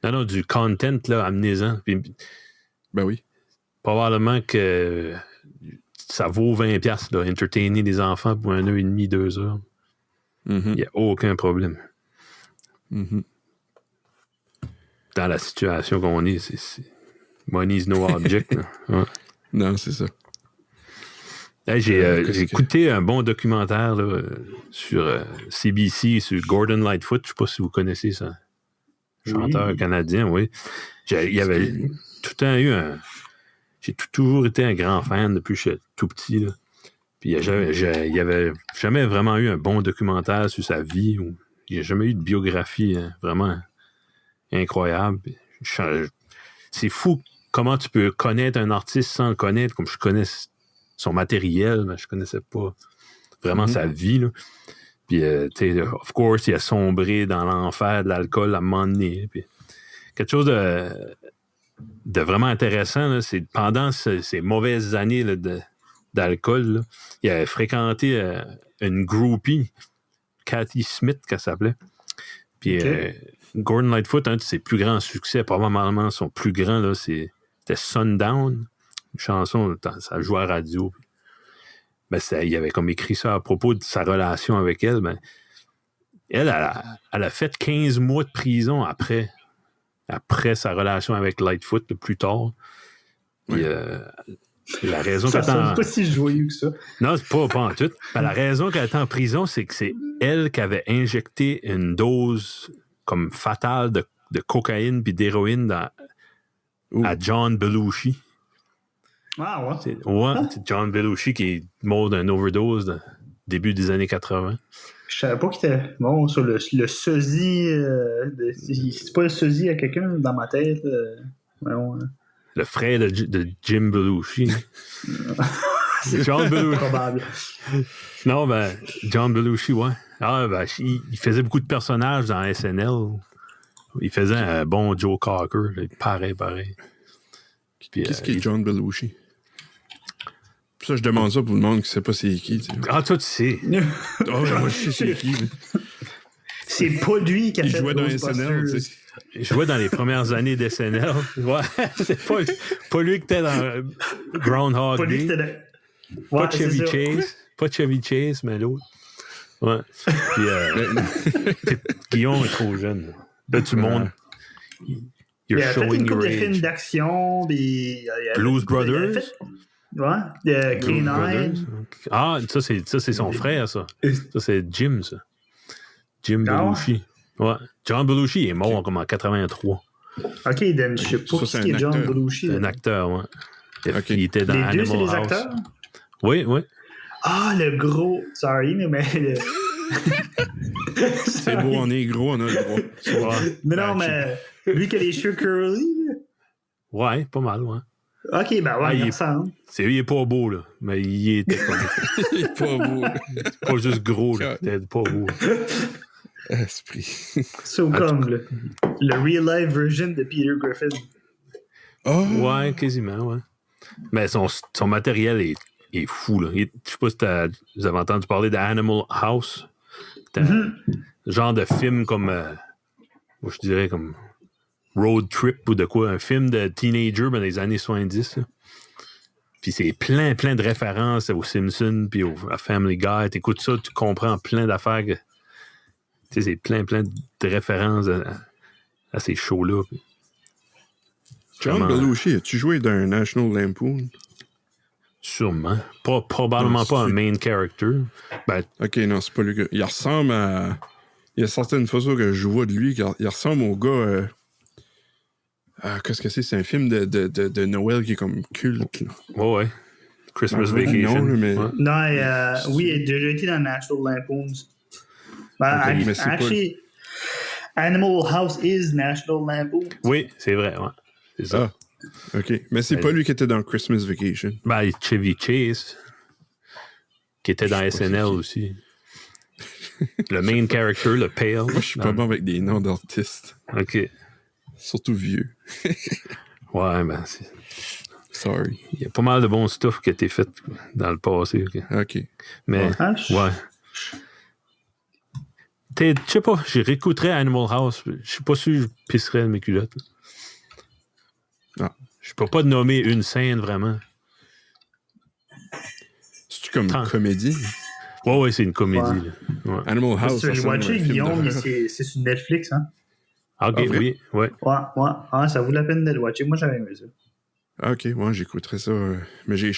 Non, du content, là, amenez-en. Puis, ben oui. Probablement que ça vaut 20$, là, entertainer des enfants pour 1h30, 2 heures. Il n'y a aucun problème. Dans la situation qu'on est, c'est money's no object. Ouais. Non, c'est ça. Hey, j'ai écouté un bon documentaire là, sur CBC, sur Gordon Lightfoot. Je ne sais pas si vous connaissez ça. Chanteur canadien, oui. Il y avait tout le temps eu J'ai toujours été un grand fan depuis que je suis tout petit. Là. Puis il n'y avait jamais vraiment eu un bon documentaire sur sa vie. Il n'y a jamais eu de biographie vraiment incroyable. C'est fou comment tu peux connaître un artiste sans le connaître, comme je connais son matériel, mais je ne connaissais pas vraiment sa vie. Là. Puis, of course, il a sombré dans l'enfer de l'alcool à un moment donné. Puis, quelque chose de vraiment intéressant, là, c'est pendant ces mauvaises années là, d'alcool, là, il a fréquenté une groupie, Cathy Smith, qu'elle s'appelait. Puis Gordon Lightfoot, un de ses plus grands succès, probablement son plus grand, là, c'était Sundown, une chanson, ça jouait à la radio. Ben, il avait comme écrit ça à propos de sa relation avec elle. Ben, elle a fait 15 mois de prison après sa relation avec Lightfoot, plus tard. Puis, la raison ça sonne pas si joyeux que ça. Non, c'est pas en tout. Ben, la raison qu'elle était en prison, c'est que c'est elle qui avait injecté une dose comme fatale de cocaïne puis d'héroïne à John Belushi. Ah ouais? C'est John Belushi qui est mort d'une overdose début des années 80. Je savais pas qu'il était bon sur le sosie. C'est pas le sosie à quelqu'un dans ma tête. Le frère de Jim Belushi. C'est John Belushi. probable. Non, ben, John Belushi, ouais. Ah, ben, il faisait beaucoup de personnages dans SNL. Il faisait un bon Joe Cocker. Là, pareil. Puis, qu'est-ce qui est John Belushi? Puis ça, je demande ça pour le monde qui sait pas c'est qui. Tu sais. Ah, toi, tu sais. Moi, je sais c'est qui. C'est pas lui qui a il fait jouait dans SNL, tu sais. Il jouait dans les premières années d'SNL. Ouais, c'est pas lui qui était dans Groundhog Pas lui Day. qui était Pas Chevy Chase. Pas Chevy Chase, mais l'autre. Ouais. Puis, Guillaume est trop jeune. Là, tu montes. Il a fait une couple de films d'action. Blues Brothers. K9. Ah, ça, c'est son frère, ça. Ça, c'est Jim, ça. Jim Belushi. Ouais. John Belushi est mort comme en 83. OK, Dan, je sais pas qui est John Belushi. C'est un acteur, ouais. Okay. Il était dans les deux, Animal c'est des House. acteurs? Oui. Ah, le gros. Sorry, mais... C'est beau, on est gros, on a le droit. Mais non, mais lui qui a les cheveux curly. Ouais, pas mal, ouais. OK, ben ouais, il ressemble. Il est pas beau, là. Mais il était comme... Il est pas beau. Pas juste gros, là. Il était pas beau. Esprit. So comme le real-life version de Peter Griffin. Oh. Ouais, quasiment, ouais. Mais son matériel est fou, là. Je sais pas si vous avez entendu parler d'Animal House. C'est un genre de film comme... moi, je dirais comme... Road Trip ou de quoi, un film de teenager dans les années 70. Là. Puis c'est plein de références aux Simpsons puis à Family Guy. T'écoutes ça, tu comprends plein d'affaires. Tu sais, c'est plein de références à ces shows-là. Puis. John Belushi, as-tu joué dans un National Lampoon? Sûrement. Probablement pas un main character. Ben, OK, non, c'est pas lui. Il ressemble à... Il y a certaines photos que je vois de lui, il ressemble au gars... qu'est-ce que c'est? C'est un film de Noël qui est comme culte. Ouais. Christmas Vacation. Non, mais... Non, oui, il a déjà été dans National Lampoons. Actually, Animal House is National Lampoons. Oui, c'est vrai, ouais. C'est ça. OK. Mais c'est pas lui qui était dans Christmas Vacation. Ben, Chevy Chase, qui était dans SNL aussi. Le main character, le pale. Moi, je suis pas bon avec des noms d'artistes. OK. Surtout vieux. Ouais, ben, c'est... Sorry. Il y a pas mal de bons stuff qui a été fait dans le passé. OK. Mais, ouais. Je sais pas, je réécouterais Animal House. Je suis pas sûr que je pisserais mes culottes. Ah. Je peux pas te nommer une scène, vraiment. C'est-tu comme une comédie? Ouais, c'est une comédie. Ouais. Ouais. Animal House, j'ai watché, Guillaume, mais c'est sur Netflix, hein? OK, oui, ouais. Ouais. Ah, ça vaut la peine de le watcher. Moi, j'avais aimé ça. Ah, OK, moi, j'écouterais ça. Mais j'ai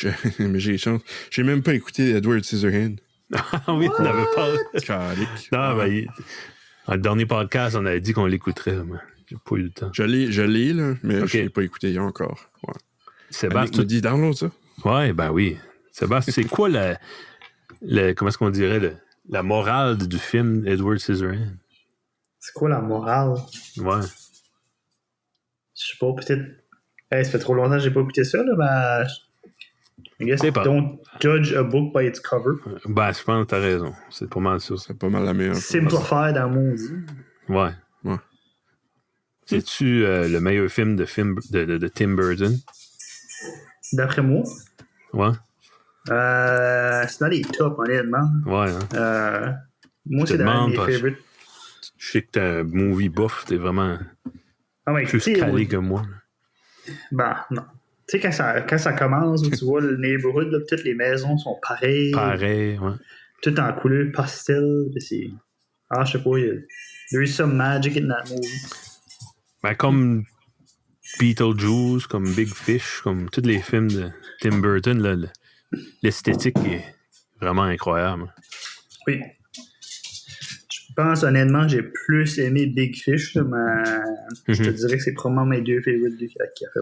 chance. J'ai même pas écouté Edward Scissorhands. Ah oui, tu n'avais pas... Non, ben, dans le dernier podcast, on avait dit qu'on l'écouterait, mais j'ai pas eu le temps. Je l'ai, là, mais je l'ai pas écouté encore. Ouais. Sébastien... Tu me dis download ça? Ouais, ben oui. Sébastien, c'est quoi comment est-ce qu'on dirait la morale du film Edward Scissorhands? C'est quoi la morale? Ouais. Je sais pas, peut-être... Hey, ça fait trop longtemps que j'ai pas écouté ça, là, mais... I guess don't judge a book by its cover. Ben, je pense que t'as raison. C'est pas mal ça. C'est pas mal la meilleure. Simplifier dans mon dit. Ouais. C'est-tu le meilleur film de Tim Burton? D'après moi? Ouais. C'est dans les tops, honnêtement. Ouais. Hein? Moi, c'est dans mes favorites. Je sais que t'es un movie buff, t'es vraiment plus calé que moi. Ben, non. Tu sais, quand ça commence, où tu vois le neighborhood, là, toutes les maisons sont pareilles. Pareil, ouais. Tout en couleur pastel. C'est... Ah, je sais pas, there is some magic in that movie. Ben, comme Beetlejuice, comme Big Fish, comme tous les films de Tim Burton, là, l'esthétique est vraiment incroyable. Oui. Je pense honnêtement j'ai plus aimé Big Fish, là, mais je te dirais que c'est probablement mes deux favorites qu'il a fait.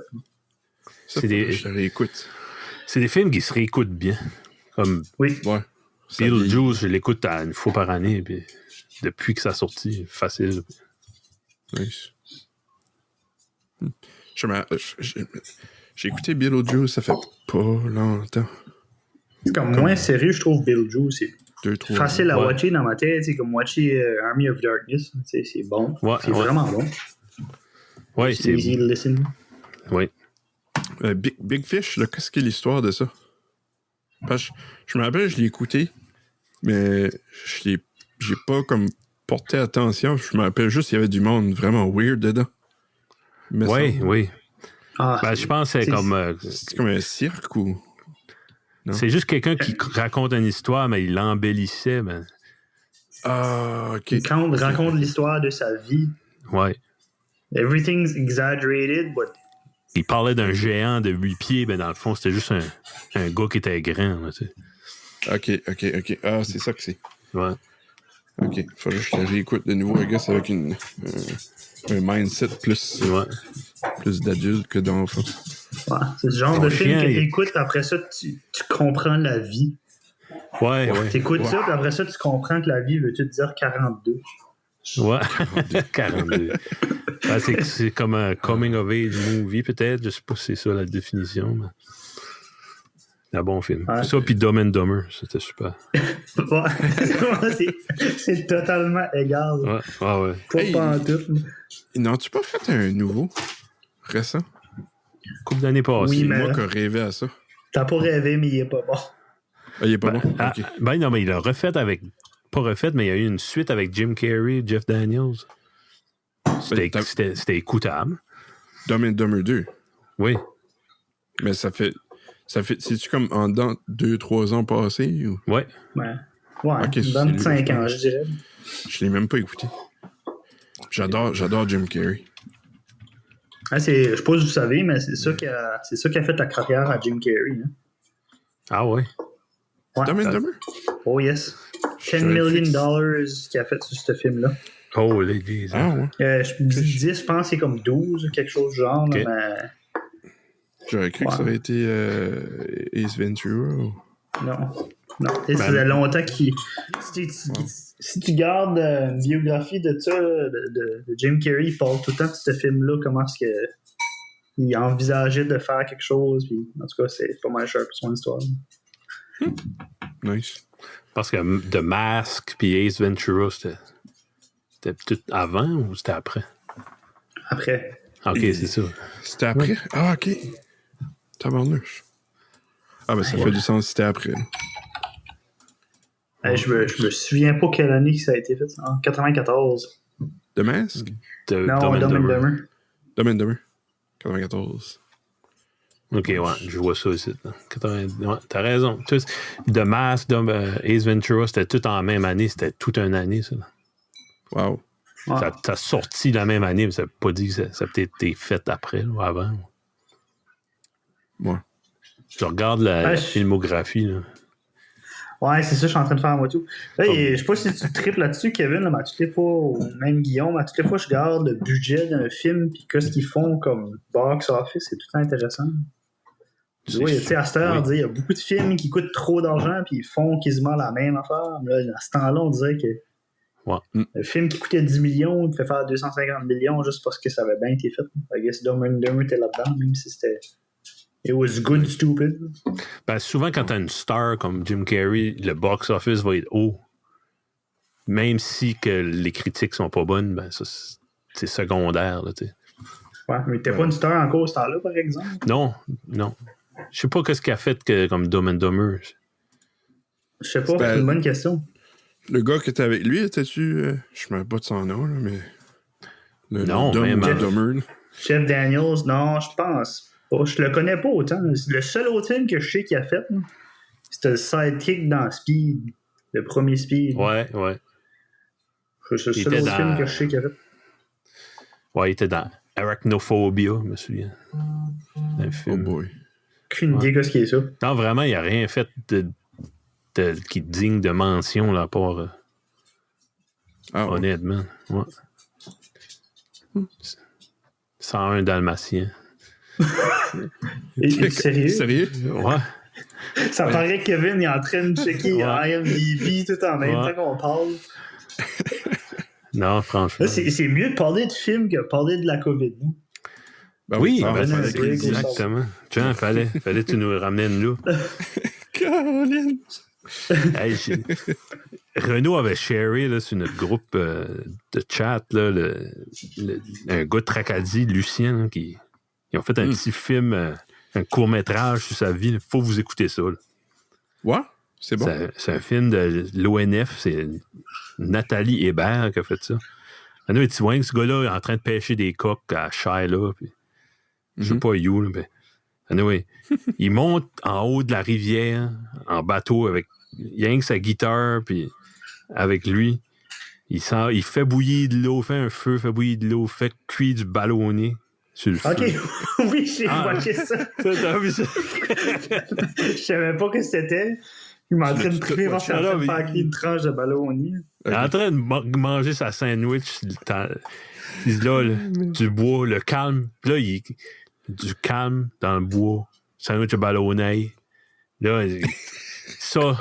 Je réécoute. C'est des films qui se réécoutent bien. Comme oui. Ouais. Beetlejuice, je l'écoute une fois par année, puis depuis que ça a sorti, facile. Nice. J'ai écouté Beetlejuice, ça fait pas longtemps. C'est comme moins sérieux, je trouve Beetlejuice. C'est facile à watcher dans ma tête. C'est comme watcher Army of Darkness. C'est bon. Ouais, c'est vraiment bon. Ouais, c'est easy to listen. Oui. Big Fish, là, qu'est-ce qu'est l'histoire de ça? Parce que je me rappelle, je l'ai écouté, mais j'ai pas comme porté attention. Je me rappelle juste qu'il y avait du monde vraiment weird dedans. Oui. Ah, ben, je pense que c'est comme... c'est comme un cirque ou... Non? C'est juste quelqu'un qui raconte une histoire, mais il l'embellissait. Ben... Ah, OK. Il raconte l'histoire de sa vie. Ouais. Everything's exaggerated, but... Il parlait d'un géant de 8 pieds, mais dans le fond, c'était juste un gars qui était grand. Là, tu sais. OK. Ah, c'est ça que c'est. Ouais. OK. Faut juste que j'écoute de nouveau, I guess, avec un mindset plus d'adulte que d'enfant. Ouais, c'est ce genre de film que t'écoutes, après ça, tu comprends la vie. Ouais. T'écoutes ça, puis après ça, tu comprends que la vie veut-tu te dire 42. Ouais, 42. C'est comme un coming-of-age movie, peut-être. Je sais pas si c'est ça la définition, mais... C'est un bon film. Ouais. Ça, puis Dumb and Dumber, c'était super. c'est totalement égal. Ouais. Pas en tout. N'as-tu pas fait un nouveau récent? Couple d'années passées. Oui, mais... moi qui ai rêvé à ça. T'as pas rêvé, mais il est pas bon. Ah, il est pas bon? Okay. Ben non, mais il l'a refait avec... Pas refait, mais il y a eu une suite avec Jim Carrey, Jeff Daniels. C'était écoutable. Dumb and Dumber 2? Oui. Mais ça fait... C'est-tu comme en 2-3 ans passés? Ou... Ouais, okay, 25 ans, je dirais. Je l'ai même pas écouté. J'adore Jim Carrey. Je sais pas si vous savez, mais c'est ça qui a fait la carrière à Jim Carrey. Hein. Ah ouais? Dumb and Dumber? Oh yes. $10 million qu'il a fait sur ce film-là. Oh, les dieux. Ah ouais? Je 10, je pense que c'est comme 12 ou quelque chose du genre, okay. Mais... J'aurais cru que ça aurait été Ace Ventura ou... Non. Ça faisait longtemps qu'il... Si tu gardes une biographie de ça, de Jim Carrey, il parle tout le temps de ce film-là, comment est-ce que il envisageait de faire quelque chose. Puis, en tout cas, c'est pas mal cher pour son histoire. Nice. Parce que The Mask puis Ace Ventura, c'était tout avant ou c'était après? Après. OK, c'est ça. C'était après? Ah, OK. Tabarnouche. Ah, ben ça fait du sens si c'était après. Je me souviens pas quelle année que ça a été fait. En 94. The Mask? Non, Dumb and Dumber. Dumb and Dumber. 94. OK, ouais, je vois ça ici. Ouais, t'as raison. The Mask, Ace Ventura, c'était tout en même année. C'était toute une année, ça. Wow. Ça a sorti la même année, mais ça veut pas dire que ça a peut-être été fait après ou avant. Ouais. Je regarde la filmographie, là. Ouais, c'est ça, je suis en train de faire moi tout. Là, je sais pas si tu tripes là-dessus, Kevin, là, mais toutes les fois, ou même Guillaume, toutes les fois je regarde le budget d'un film puis qu'est-ce qu'ils font comme box office, c'est tout le temps intéressant. Oui, tu sais, à cette heure, il y a beaucoup de films qui coûtent trop d'argent puis ils font quasiment la même affaire. Là, à ce temps-là, on dirait que le film qui coûtait 10 millions, il fait faire 250 millions juste parce que ça avait bien été fait. I guess Dumb and Dumber était là-dedans, même si c'était... It was good, stupid. Ben, souvent, quand t'as une star comme Jim Carrey, le box-office va être haut. Même si que les critiques sont pas bonnes, ben ça, c'est secondaire. Là, ouais, mais t'es pas une star encore ce temps-là, par exemple? Non. Je sais pas qu'est-ce qu'il a fait comme Dumb and Dumber. Je sais pas, c'est une bonne question. Le gars qui était avec lui, étais-tu... je me rappelle pas de son nom, là, mais... Non, même... Jeff Daniels, non, je pense... Oh, je le connais pas autant. Le seul autre film que je sais qu'il a fait, c'était le sidekick dans Speed. Le premier Speed. Ouais. C'est le seul autre film que je sais qu'il a fait. Ouais, il était dans Arachnophobia, je me souviens. Un film. Oh boy. Aucune idée de ce qui est ça. Non, vraiment, il a rien fait qui est digne de mention, là, pour... honnêtement. Ouais. 101 Dalmatiens. Sérieux? Ouais. Ça paraît que Kevin est en train de checker IMDb tout en même temps qu'on parle. Non, franchement. Là, c'est mieux de parler de films que de parler de la COVID. Ben oui, exactement. Tiens, fallait que tu nous ramènes là. Caroline! Hey, Renaud avait sharé là, sur notre groupe de chat là, un gars de Tracadie, Lucien, qui ils ont fait un petit film, un court-métrage sur sa vie. Il faut vous écouter ça. Là. Ouais, c'est bon. C'est un film de l'ONF. C'est Nathalie Hébert qui a fait ça. Tu vois, ce gars-là est en train de pêcher des coques à Shiloh. Puis, je sais pas où. Là, mais, il monte en haut de la rivière en bateau avec rien que sa guitare. Puis avec lui, il fait bouillir de l'eau, fait un feu, fait bouillir de l'eau, fait cuire du ballonné. Sur le feu. Oui, j'ai watché ça. T'as vu ça? Je savais pas que c'était. Il m'a en train de triper parce qu'il est en train de faire cuire une tranche de ballonné. Il est en train de manger sa sandwich. Du bois, le calme. Puis là, du calme dans le bois. Sandwich de ballonné. Là, ça.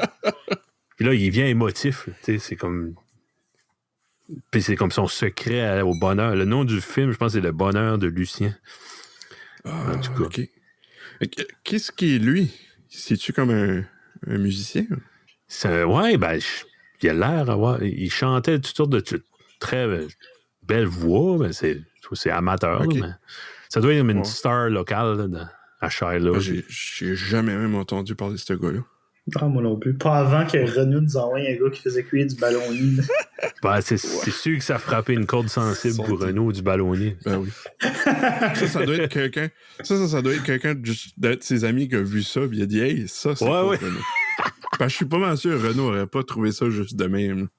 Puis là, il vient émotif. C'est comme... Puis c'est comme son secret au bonheur. Le nom du film, je pense, c'est Le Bonheur de Lucien. En tout cas. Okay. Qu'est-ce qui est lui? C'est-tu comme un musicien? Ouais, ben, il a l'air. Il chantait toutes sortes de très belles voix. Ben, c'est amateur. Okay. Mais ça doit être comme une star locale là, à Shiloh. J'ai jamais même entendu parler de ce gars-là. Ah, moi non plus. Pas avant que Renaud nous envoie un gars qui faisait cuire du ballonné. Ben, c'est sûr que ça a frappé une corde sensible pour Renaud du ballonné. Ben oui. ça doit être quelqu'un. Ça doit être quelqu'un de ses amis qui a vu ça et il a dit hey, ça, c'est Renaud. Ben, je suis pas mal sûr que Renaud aurait pas trouvé ça juste de même.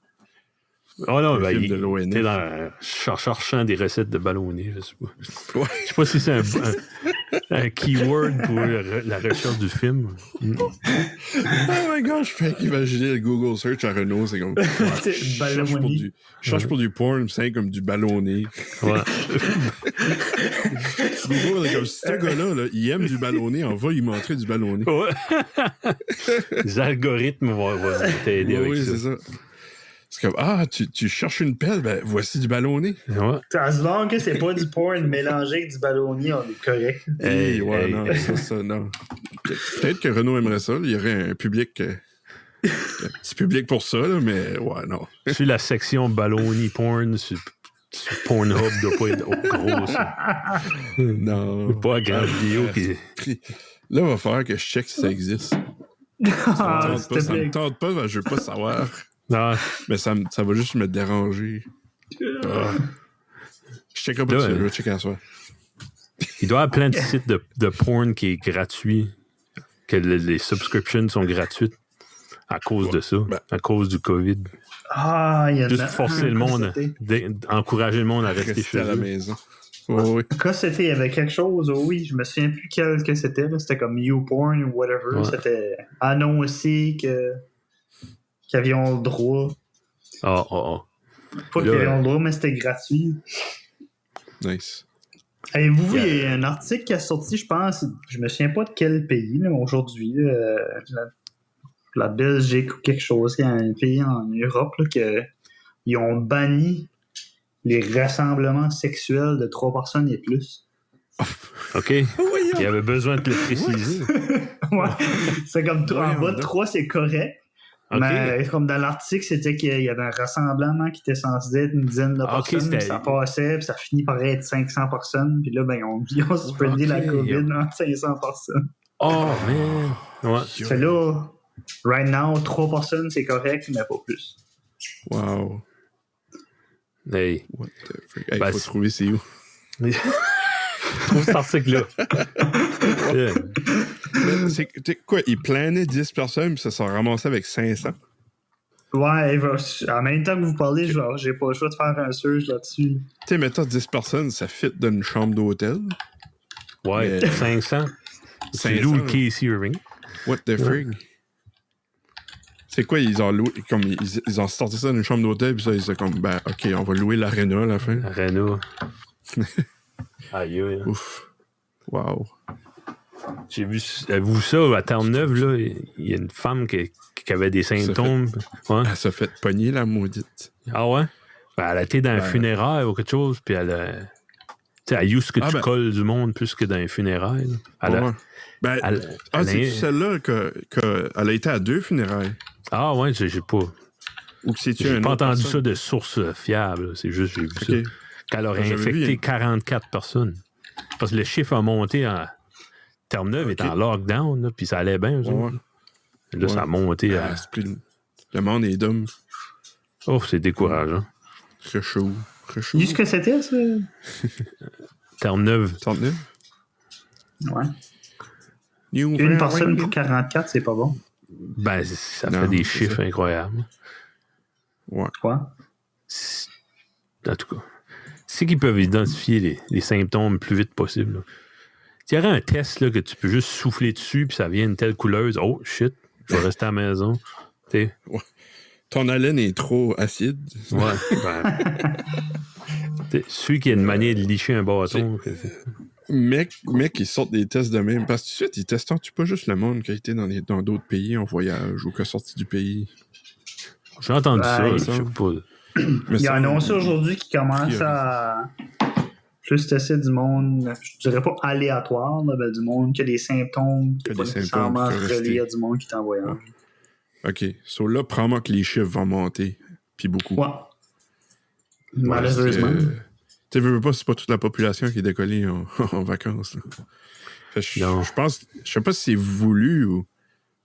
Oh non, ben, il était dans cherchant des recettes de ballonné, je sais pas. Ouais. Je sais pas si c'est un keyword pour la recherche du film. Oh my god, je fais qu'imaginer le Google search à Renault, c'est comme... je cherche pour du porn, c'est comme du ballonné. Ouais. Google est comme, ce gars-là, là, il aime du ballonné, on va lui montrer du ballonné. Ouais. Les algorithmes vont t'aider avec ça. Oui, c'est ça. C'est comme, tu cherches une pelle, ben voici du ballonné. Ouais. As long que c'est pas du porn mélangé avec du ballonnier, on est correct. Non, ça, non. Peut-être que Renaud aimerait ça. Il y aurait un public... un petit public pour ça, là, mais ouais, non. Sur la section ballonny porn, sur Pornhub doit pas être gros, ça. Non. Pas à grande vidéo qui... Là, il va falloir que je check si ça existe. Ça me tente pas, ben, je veux pas savoir. Non. Mais ça va juste me déranger. Je checkerai pas ça, je vais checker à soi. Il doit y avoir plein de sites de porn qui est gratuit, que les subscriptions sont gratuites à cause de ça, à cause du COVID. Il y a juste forcer le monde, encourager le monde à rester chez à la eux. maison. Oui. Quand c'était, il y avait quelque chose, oui, je me souviens plus quel que c'était, là. C'était comme YouPorn ou whatever. Ouais. C'était annoncé qu'ils avaient le droit. Pas qu'ils avaient le droit, mais c'était gratuit. Nice. Avez-vous vu, il y a un article qui a sorti, je pense, je me souviens pas de quel pays, là, aujourd'hui, la Belgique ou quelque chose, il y a un pays en Europe, là, qu'ils ont banni les rassemblements sexuels de 3 personnes et plus. OK. Il y avait besoin de le préciser. Ouais. C'est comme en bas de 3, c'est correct. Okay. Mais comme dans l'article, c'était qu'il y avait un rassemblement qui était censé être une dizaine de personnes. Puis ça passait, puis ça finit par être 500 personnes. Puis là, ben, ils ont spreadé la COVID entre 500 personnes. Oh, man! Ouais. C'est là, right now, 3 personnes, c'est correct, mais pas plus. Wow. Hey. What the freak? Hey, faut trouver c'est où. Trouve cet article-là. C'est quoi? Ils planaient 10 personnes, puis ça s'en ramassait avec 500? Ouais, en même temps que vous parlez, j'ai pas le choix de faire un search là-dessus. Tu sais, mettons 10 personnes, ça fit dans une chambre d'hôtel. Ouais, mais 500. C'est Lou et Casey Irving. What the frig? C'est quoi, ils ont loué, comme ils ont sorti ça d'une chambre d'hôtel, puis ça, ils sont comme, ben, OK, on va louer l'aréna à la fin. L'aréna. Aïe, aïe. Ouf. Wow. J'ai vu ça à Terre-Neuve, là. Il y a une femme qui avait des symptômes. Elle s'est fait pogner, la maudite. Ah ouais? Ben, elle a été dans un funéraire ou quelque chose, puis elle a. Tu sais, elle use que tu colles du monde plus que dans un funéraire. C'est celle-là qu'elle a été à 2 funérailles. Ah ouais, j'ai pas. Ou j'ai pas entendu ça de source fiable. C'est juste, j'ai vu ça. Qu'elle aurait infecté 44 personnes. Parce que le chiffre a monté en. Terre-Neuve est en lockdown, puis ça allait bien, eux autres. Là, ça a monté à. Le monde est d'hommes. Oh, c'est décourageant. Très chaud. Qu'est-ce que c'était, ça? Terre-Neuve. Ouais. Une personne pour 44, c'est pas bon. Ben, ça fait des chiffres incroyables. Ouais. Quoi? En tout cas, c'est qu'ils peuvent identifier les symptômes le plus vite possible. Il y aurait un test là, que tu peux juste souffler dessus puis ça vient une telle couleuse. Oh, shit, je vais rester à la maison. Ouais. Ton haleine est trop acide. Ouais. Celui qui a une manière de licher un bâton. Mec, ils sortent des tests de même. Parce que tout de suite, ils testent pas juste le monde qui a été dans d'autres pays en voyage ou qui a sorti du pays. J'ai entendu ça, je sais pas. Il y a annoncé aujourd'hui qu'il commence à plus tester du monde, je dirais pas aléatoire, là, ben, du monde qui a des symptômes qui pas nécessairement reliés à du monde qui est en voyage. OK. So là, probablement que les chiffres vont monter. Puis beaucoup. Ouais. Malheureusement. Tu veux pas, c'est pas toute la population qui est décollée en vacances. Je pense, je sais pas si c'est voulu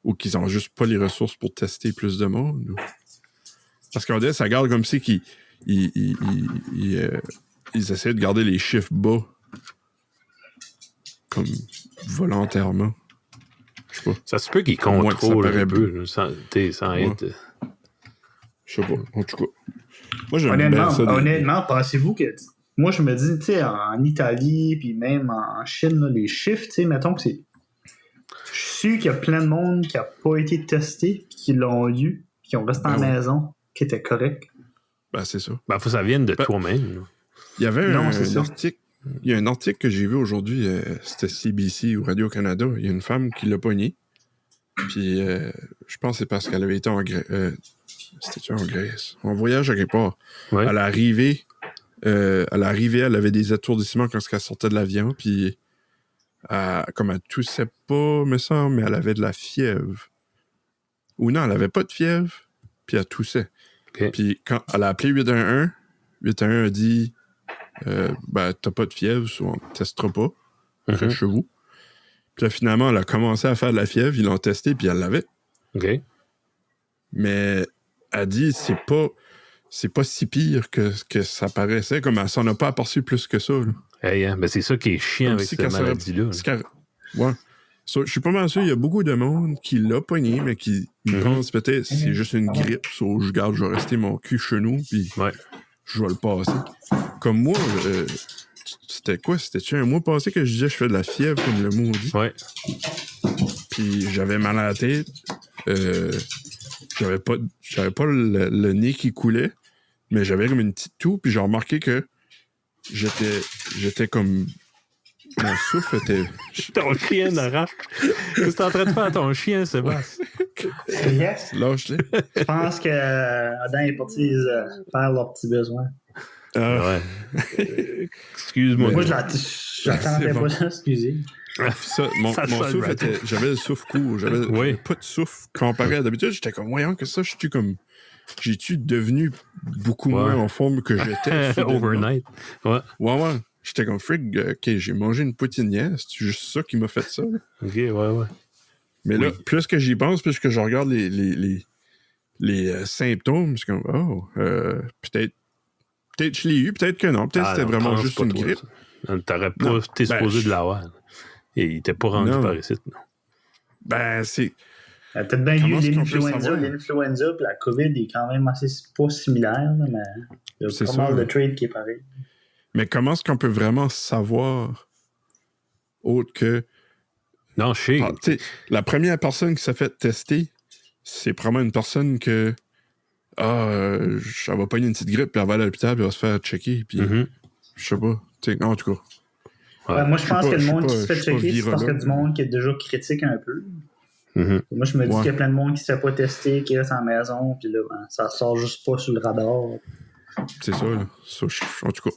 ou qu'ils ont juste pas les ressources pour tester plus de monde. Parce qu'en fait, ça garde comme si qu'ils essaient de garder les chiffres bas. Comme volontairement. Je sais pas. Ça se peut qu'ils contrôlent un peu sans être... Je sais pas. En tout cas. Moi, j'aime bien ça. Honnêtement, pensez-vous que... Moi, je me dis, tu sais, en Italie, puis même en Chine, là, les chiffres, tu sais, mettons que c'est... Je suis sûr qu'il y a plein de monde qui n'a pas été testé, qui l'ont eu, qui ont resté en maison, qui était correct. Ben, c'est ça. Ben, faut que ça vienne de toi-même. Il y avait un article. Il y a un article que j'ai vu aujourd'hui, c'était CBC ou Radio-Canada. Il y a une femme qui l'a pogné. Puis je pense que c'est parce qu'elle avait été en Grèce. C'était-tu en Grèce? En voyage à quelque part. Ouais. À l'arrivée, elle avait des étourdissements quand elle sortait de l'avion, puis comme elle toussait pas, me semble, mais elle avait de la fièvre. Ou non, elle avait pas de fièvre, puis elle toussait. Okay. Puis quand elle a appelé 811, 811 a dit ben, t'as pas de fièvre, on ne testera pas. Reste chez vous. Puis là, finalement, elle a commencé à faire de la fièvre, ils l'ont testé, puis elle l'avait. OK. Mais elle dit c'est pas si pire que ça paraissait, comme elle s'en a pas aperçu plus que ça. Hey, ben c'est ça qui est chiant comme avec si cette maladie-là. Ouais. So, je suis pas mal sûr, il y a beaucoup de monde qui l'a pogné, mais qui pense peut-être que c'est juste une grippe. So, je vais rester mon cul chez nous, puis je vais le passer. Comme moi, c'était quoi? C'était-tu un mois passé que je disais je fais de la fièvre comme le maudit? Ouais. Puis j'avais mal à la tête. J'avais pas le nez qui coulait, mais j'avais comme une petite toux, puis j'ai remarqué que j'étais comme... Mon souffle était... Ton chien n'arrache. Qu'est-ce que t'es en train de faire à ton chien, Sébastien? Yes. Lâche-le. Je pense que Adam est parti faire leurs petits besoins. Ouais. Excuse-moi. Moi, je l'attendais pas ça, excusez. Ça, mon souffle était... J'avais le souffle court. J'avais pas de souffle comparé à d'habitude. J'étais comme, voyons que ça, j'ai-tu devenu beaucoup moins en forme que j'étais? Overnight. Ouais. J'étais comme, frig, OK, j'ai mangé une poutinière. C'est juste ça qui m'a fait ça. Là. OK, ouais. Mais là, plus que j'y pense, plus que je regarde les symptômes, c'est comme, peut-être je l'ai eu, peut-être que non. Peut-être que c'était vraiment juste une grippe. T'aurais pas été supposé de l'avoir. Et il était pas rendu par ici. Non. Ben, c'est... Peut-être bien eu l'influenza. L'influenza puis la COVID est quand même assez pas similaire, là, mais il y a pas mal de trade qui est pareil. Mais comment est-ce qu'on peut vraiment savoir autre que... Non, je sais. La première personne qui s'est fait tester, c'est probablement une personne que... elle va pogner une petite grippe, puis elle va aller à l'hôpital, puis elle va se faire checker, puis... Je sais pas. En tout cas. Ouais, moi, je pense que le monde qui se fait checker, c'est parce qu'il y a du monde qui est déjà critique un peu. Moi, je me dis qu'il y a plein de monde qui ne se fait pas tester, qui reste à la maison, puis là, ça sort juste pas sur le radar. C'est ça, là. Ça, en tout cas.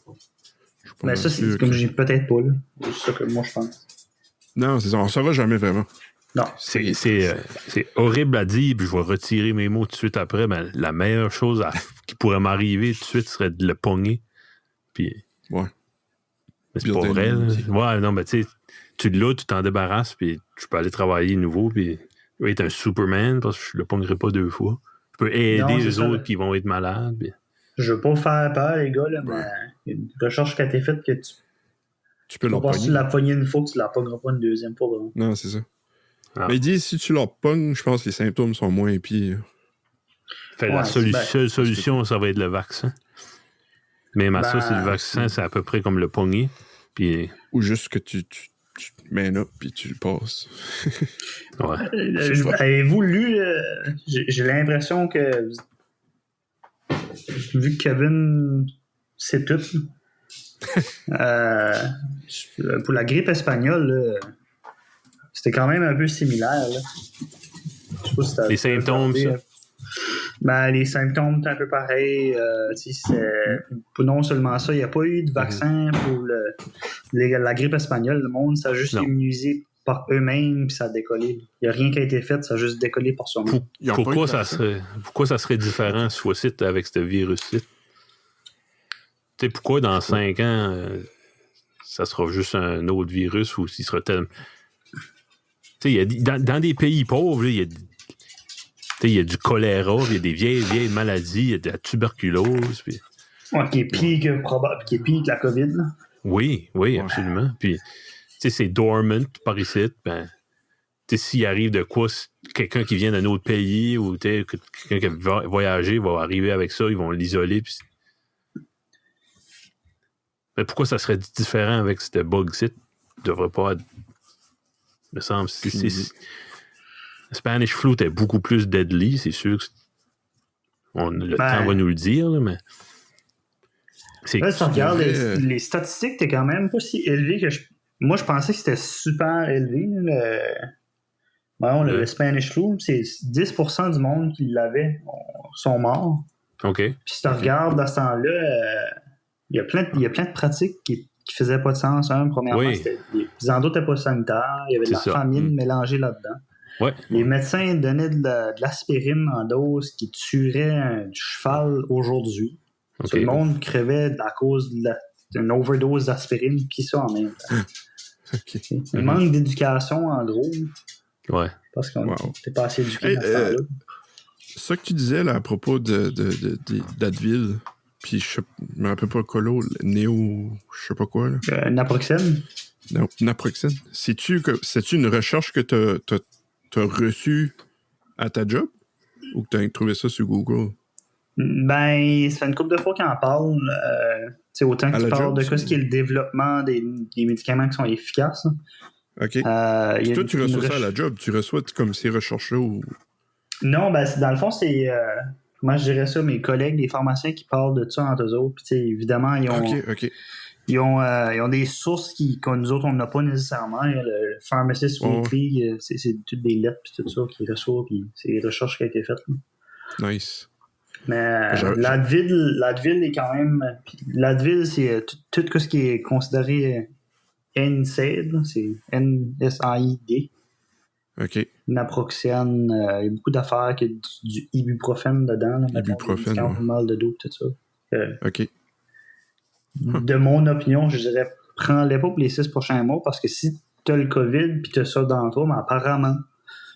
Mais ça, c'est comme j'ai peut-être pas, là. C'est ça que moi, je pense. Non, c'est ça. On ne saura jamais vraiment. Non. C'est horrible à dire, puis je vais retirer mes mots tout de suite après, mais la meilleure chose qui pourrait m'arriver tout de suite serait de le pogner. Puis... Ouais. Mais c'est pas vrai. Ouais, non, mais tu sais, tu l'as, tu t'en débarrasses, puis tu peux aller travailler nouveau, puis être un Superman, parce que je le pognerai pas 2 fois. Je peux aider les autres qui vont être malades. Puis... Je veux pas vous faire peur, les gars, là, mais il y a une recherche qui a été faite que tu peux leur pogner. Si tu l'as pogné une fois, tu la pogneras pas une deuxième fois. Vraiment. Non, c'est ça. Mais il dit, si tu leur pognes, je pense que les symptômes sont moins pires. La seule solution, ça va être le vaccin. Même à ça, c'est le vaccin, c'est à peu près comme le pogner. Puis... Ou juste que tu te mènes up puis tu le passes. Avez-vous lu... j'ai l'impression que... Vu que Kevin sait tout, pour la grippe espagnole, là, c'était quand même un peu similaire. Là. Je sais pas si les symptômes, ça? Les symptômes, c'est un peu pareil. Non seulement ça, il n'y a pas eu de vaccin pour la grippe espagnole. Le monde s'est juste immunisé par eux-mêmes puis ça a décollé. Il n'y a rien qui a été fait, ça a juste décollé par soi-même. Pourquoi ça serait différent ce fois-ci avec ce virus-ci? Pourquoi dans 5 ans, ça sera juste un autre virus ou s'il sera tellement... dans des pays pauvres, il y a du choléra, il y a des vieilles maladies, il y a de la tuberculose. Puis... qui est pire que la COVID. Là. Oui, absolument. Puis, c'est dormant par ici. Ben, s'il arrive de quoi, quelqu'un qui vient d'un autre pays ou quelqu'un qui va voyager va arriver avec ça, ils vont l'isoler. Puis... Mais pourquoi ça serait différent avec ce bug-ci? Devrait pas être... me semble... Le Spanish flu était beaucoup plus deadly, c'est sûr que le temps va nous le dire, là, mais... Si tu regardes les statistiques, t'es quand même pas si élevé que moi, je pensais que c'était super élevé, Bon, le Spanish flu, c'est 10% du monde qui l'avait sont morts. OK. Puis si tu regardes dans ce temps-là, il y a plein de pratiques qui faisaient pas de sens. Premièrement, les endroits n'étaient pas sanitaires. Il y avait de la famine mélangée là-dedans. Ouais. Les médecins donnaient de l'aspirine en dose qui tuerait du cheval aujourd'hui. Tout le monde crevait à cause d'une overdose d'aspirine, puis ça en même temps. Un manque d'éducation, en gros. Ouais. Parce qu'on n'était pas assez éduqués dans ce temps-là. Ça que tu disais là, à propos d'Advil, puis je me rappelle pas Colo, Néo, je sais pas quoi. Naproxène? Non, Naproxène. C'est-tu une recherche que t'as reçue à ta job ou que t'as trouvé ça sur Google? Ben, ça fait une couple de fois qu'on en parle. Autant que tu parles de ce qui est le développement des médicaments qui sont efficaces. OK. Puis toi, tu reçois ça à la job? Tu reçois comme ces recherches-là ou... Non, ben, dans le fond, c'est... comment je dirais ça? Mes collègues, les pharmaciens qui parlent de ça entre eux autres. Puis, évidemment, ils ont... OK. Ils ont des sources que nous autres, on n'a pas nécessairement. Le Pharmacist Weekly, c'est toutes des lettres puis tout ça qu'ils reçoivent, puis c'est des recherches qui ont été faites. Là. Nice. Mais l'Advil est quand même... L'Advil, c'est tout ce qui est considéré NSAID, c'est NSAID. OK. Naproxène, il y a beaucoup d'affaires qui ont du ibuprofène dedans. Ibuprofène, mal de dos, tout ça. OK. De mon opinion, je dirais, prends-les pas pour les 6 prochains mois parce que si tu as le COVID puis tu as ça dans toi, mais apparemment,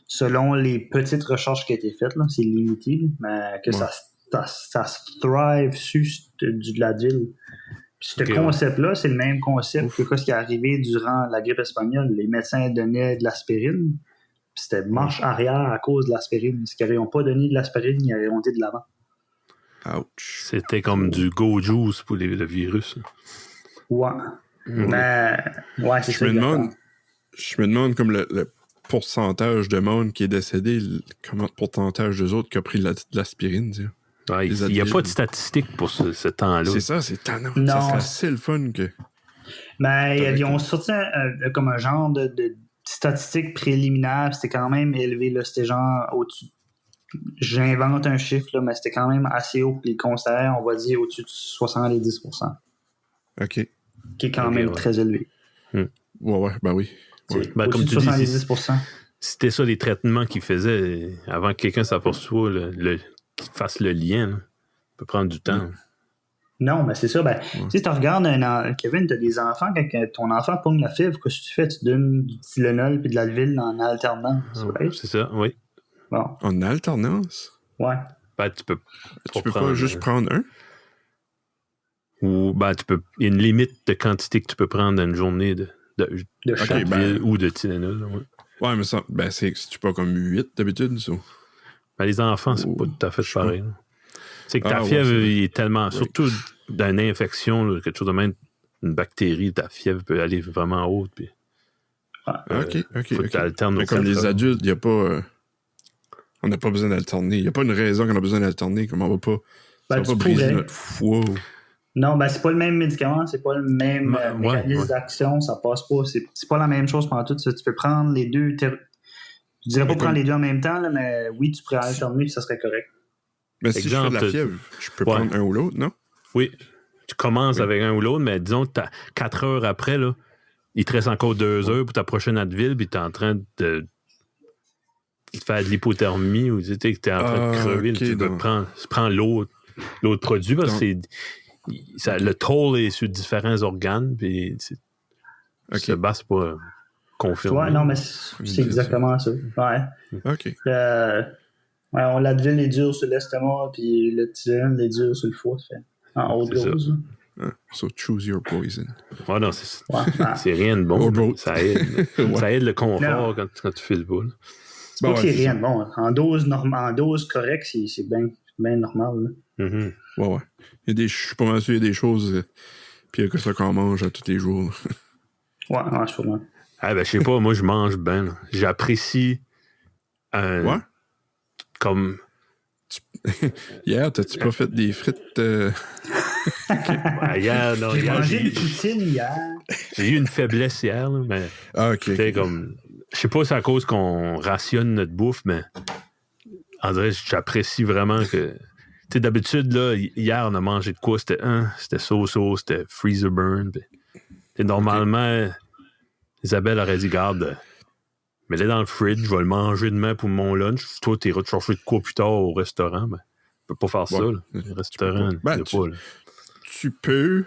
selon les petites recherches qui ont été faites, là, c'est limité, mais que ça se thrive sur de l'Advil. Puis ce concept-là, c'est le même concept que ce qui est arrivé durant la grippe espagnole. Les médecins donnaient de l'aspirine, puis c'était marche arrière à cause de l'aspirine. Parce qu'ils n'ont pas donné de l'aspirine, ils ont été de l'avant. Ouch. C'était comme du go juice pour le virus. Ouais. Mais, c'est ça. Je me demande comme le pourcentage de monde qui est décédé, comment le pourcentage d'eux autres qui a pris de l'aspirine. Ouais, il n'y a pas de statistiques pour ce temps-là. C'est ça, c'est tannant. Non. Ça serait assez le fun que... Mais ils ont sorti comme un genre de statistiques préliminaires. C'était quand même élevé. Là. C'était genre au-dessus. J'invente un chiffre, là, mais c'était quand même assez haut. Puis le considérait, on va dire, au-dessus de 70%. OK. Qui est quand même très élevé. Ouais, ben oui. Ouais. Ben, au-dessus comme de tu 70%. C'était ça les traitements qu'ils faisaient avant que quelqu'un s'aperçoive qu'il fasse le lien. Là. Ça peut prendre du temps. Non, mais c'est ça. Ben, tu sais, tu regardes Kevin, tu as des enfants, quand ton enfant pogne la fièvre, qu'est-ce que tu fais? Tu donnes du Tylenol puis de l'Advil en alternance. C'est ça, oui. Bon. En alternance? Ouais. Ben, tu peux pas juste prendre un? Ou, ben, il y a une limite de quantité que tu peux prendre dans une journée de Advil ou de Tylenol. Ouais, mais ça, c'est-tu pas comme 8 d'habitude, ça? Ben, les enfants, c'est pas tout à fait pareil. Là. C'est que ta fièvre est tellement... Surtout d'une infection, là, quelque chose de même, une bactérie, ta fièvre peut aller vraiment haute. Puis, OK. Faut que tu alternes mais comme les adultes, il n'y a pas... on n'a pas besoin d'alterner. Il n'y a pas une raison qu'on a besoin d'alterner, comme on va pas... ça va pas briser notre foie. Non, ben c'est pas le même médicament, c'est pas le même mécanisme d'action, ça passe pas. C'est pas la même chose pendant tout ça. Tu peux prendre les deux... Je dirais pas prendre les deux en même temps, là, mais oui, tu pourrais alterner, puis ça serait correct. Mais si je fais de la fièvre, je peux prendre un ou l'autre, non? Oui. Tu commences avec un ou l'autre, mais disons que 4 heures après, là, il te reste encore 2 heures pour ta prochaine Advil, puis tu es en train de faire de l'hypothermie ou tu es en train de crever. Tu peux prendre l'autre produit parce que le toll est sur différents organes, puis se base pas confirmé. Ouais, non, mais c'est exactement ça. Ouais. OK. L'Advil est dur sur l'estomac, puis le Tylenol est dur sur le foie. En haute dose. So choose your poison. Ouais, non, c'est rien de bon. Ça aide. Ça aide le confort quand tu fais le boule. C'est pas que c'est rien de bon. En dose correcte, c'est bien normal. Mm-hmm. Ouais. Je suis pas mal sûr qu'il y a des choses pires que ça qu'on mange à tous les jours. Ouais, sûrement. Je sais pas, moi je mange bien. Là. J'apprécie comme... Hier, t'as-tu pas fait des frites? Hier, j'ai mangé des poutines hier. J'ai eu une faiblesse hier, là, mais OK. c'était comme... Je sais pas si c'est à cause qu'on rationne notre bouffe, mais en vrai, j'apprécie vraiment que... Tu sais, d'habitude, là, hier, on a mangé de quoi? C'était so-so, c'était freezer burn. Et normalement, Isabelle aurait dit, garde, mets-le dans le fridge, je vais le manger demain pour mon lunch. Toi, tu iras te chercher de quoi plus tard au restaurant. Ben, tu peux pas faire ça, là. Le restaurant, tu peux,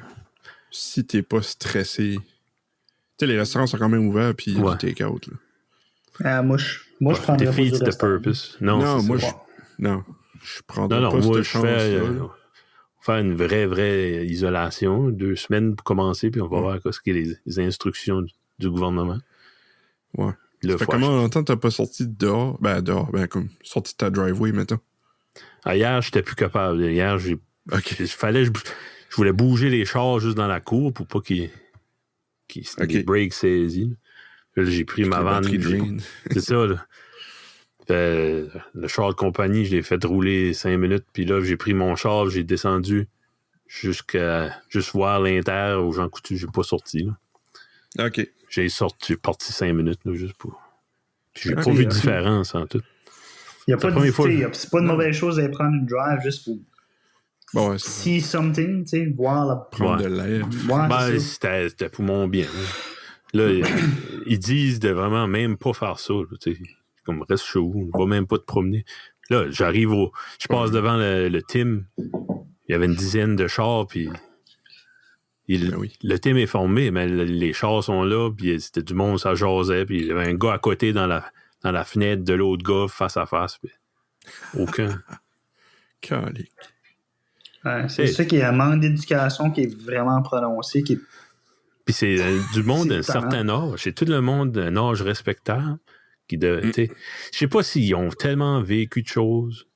si t'es pas stressé. Tu sais, les restaurants sont quand même ouverts, puis il y a du take-out, là. Moi, je prendrais pas du restaurant. Purpose. Non, moi, je prendrais pas cette chance-là. Faire une vraie isolation, 2 semaines pour commencer, puis on va voir ce qu'est les instructions du gouvernement. Ouais. Ça fait combien longtemps t'as pas sorti dehors? Comme sorti de ta driveway, mettons. Hier, j'étais plus capable. Hier, je voulais bouger les chars juste dans la cour pour pas qu'ils les breaks saisis. Là, j'ai pris ma vanne. C'est ça, là. Le char de compagnie, je l'ai fait rouler 5 minutes, puis là, j'ai pris mon char, j'ai descendu juste voir l'inter aux Jean Coutu, j'ai pas sorti, là. OK. J'ai parti 5 minutes, là, juste pour... Puis j'ai pas vu de différence en tout. Il n'y a pas de... C'est pas une mauvaise chose d'aller prendre une drive juste pour... see something, tu sais, voir prendre de l'air. C'était pour mon bien. Là, ils disent de vraiment même pas faire ça, tu sais. Comme reste chaud, on va même pas te promener. Là, je passe devant le Tim, il y avait une dizaine de chars, puis le Tim est formé, mais les chars sont là, puis c'était du monde, ça jasait, puis il y avait un gars à côté dans la fenêtre de l'autre gars, face à face, puis aucun. Calique. Ouais, c'est ça qu'il y a un manque d'éducation qui est vraiment prononcé, qui est... Puis c'est du monde d'un certain âge, c'est tout le monde d'un âge respectable. Je sais pas s'ils ont tellement vécu de choses.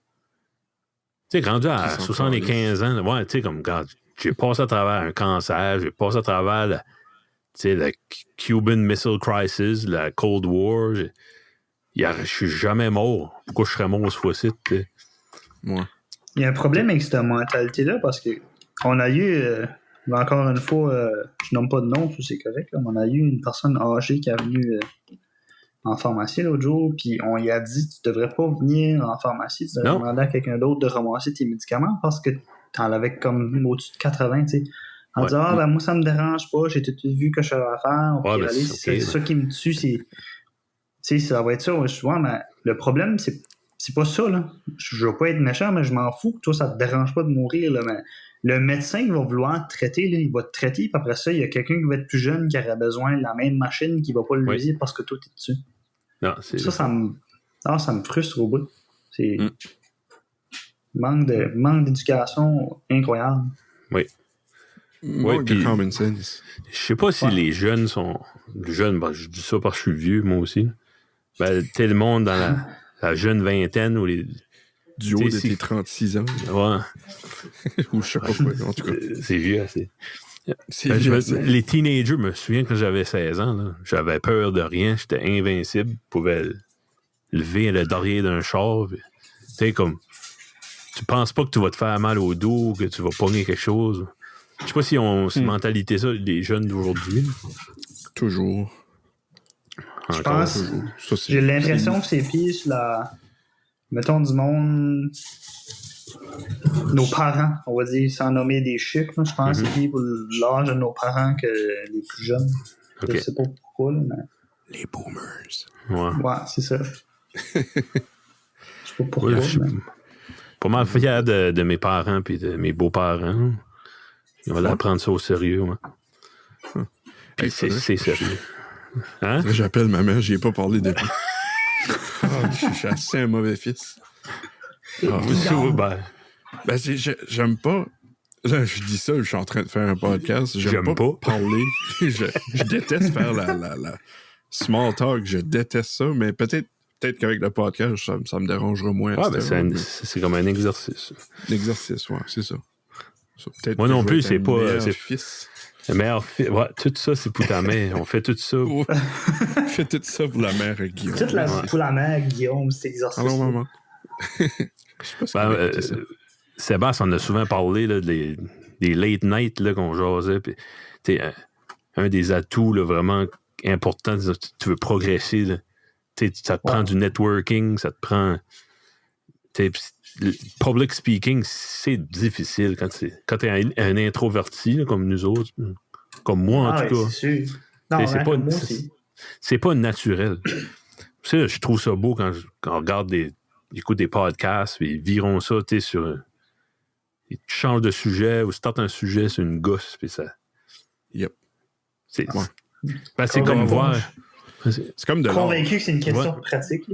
Tu sais, rendu à 75 ans, ouais, tu sais, comme quand j'ai passé à travers un cancer, j'ai passé à travers la Cuban Missile Crisis, la Cold War. Je suis jamais mort. Pourquoi je serais mort ce fois-ci? Ouais. Il y a un problème avec cette mentalité-là parce que on a eu, encore une fois, je nomme pas de nom, c'est correct, là, mais on a eu une personne âgée qui est venue en pharmacie l'autre jour, puis on lui a dit tu devrais pas venir en pharmacie, tu devrais demander à quelqu'un d'autre de ramasser tes médicaments parce que t'en avais comme au-dessus de 80, tu sais. En disant moi ça me dérange pas, j'ai tout vu que je savais faire, c'est ça qui me tue, c'est tu sais, ça va être ça, mais le problème c'est pas ça, là. Je veux pas être méchant, mais je m'en fous que toi ça te dérange pas de mourir, là, mais le médecin il va vouloir te traiter, là, il va te traiter, puis après ça, il y a quelqu'un qui va être plus jeune qui aurait besoin de la même machine qui va pas l'utiliser parce que toi t'es dessus. Non, ça me frustre au bout. C'est manque d'éducation incroyable. Oui. Manque de common sense. Je sais pas si les jeunes sont... Jeunes, je dis ça parce que je suis vieux, moi aussi. Ben, tu sais, le monde dans la jeune vingtaine ou les... Du haut de tes 36 ans. Ouais. Ou je sais pas quoi, en tout cas. C'est vieux assez. Les teenagers, je me souviens quand j'avais 16 ans, là, j'avais peur de rien, j'étais invincible, je pouvais lever le derrière d'un char. Tu sais, comme, tu penses pas que tu vas te faire mal au dos, que tu vas pogner quelque chose. Je sais pas si on cette mentalité, ça, les jeunes d'aujourd'hui. Toujours. Je pense, j'ai l'impression que c'est pire sur mettons du monde... Nos parents, on va dire, sans nommer des chiffres, je pense que c'est plus pour l'âge de nos parents que les plus jeunes. Je sais pas pourquoi, là, mais... Les boomers. Ouais, c'est ça. Je sais pas pourquoi. Je suis pas mal fier de mes parents et de mes beaux-parents. On va prendre ça au sérieux. Puis c'est sérieux. Hein? J'appelle ma mère, j'y ai pas parlé depuis. Je suis assez un mauvais fils. J'aime pas. Là, je dis ça, je suis en train de faire un podcast. J'aime pas parler. je déteste faire la small talk. Je déteste ça, mais peut-être qu'avec le podcast, ça me dérangera moins. C'est comme un exercice. Un exercice, ouais, c'est ça. Moi non plus, c'est pas. Fils. Le meilleur fils. Ouais, tout ça, c'est pour ta mère. On fait tout ça. Fais tout ça pour la mère Guillaume. Pour la mère Guillaume, cet exercice. Alors, maman. Je sais pas Sébastien, on a souvent parlé là, des late night là, qu'on jasait. Pis, un des atouts là, vraiment importants, tu veux progresser. Là. ça te prend du networking, ça te prend... Public speaking, c'est difficile quand t'es un introverti, là, comme nous autres, comme moi en tout cas. C'est sûr. Non, c'est pas naturel. Je trouve ça beau quand on regarde j'écoute des podcasts, puis ils viront ça, tu changes de sujet ou startent un sujet sur une gosse, puis ça... Yep. C'est comme voir... C'est comme de l'art. Convaincu que c'est une question pratique.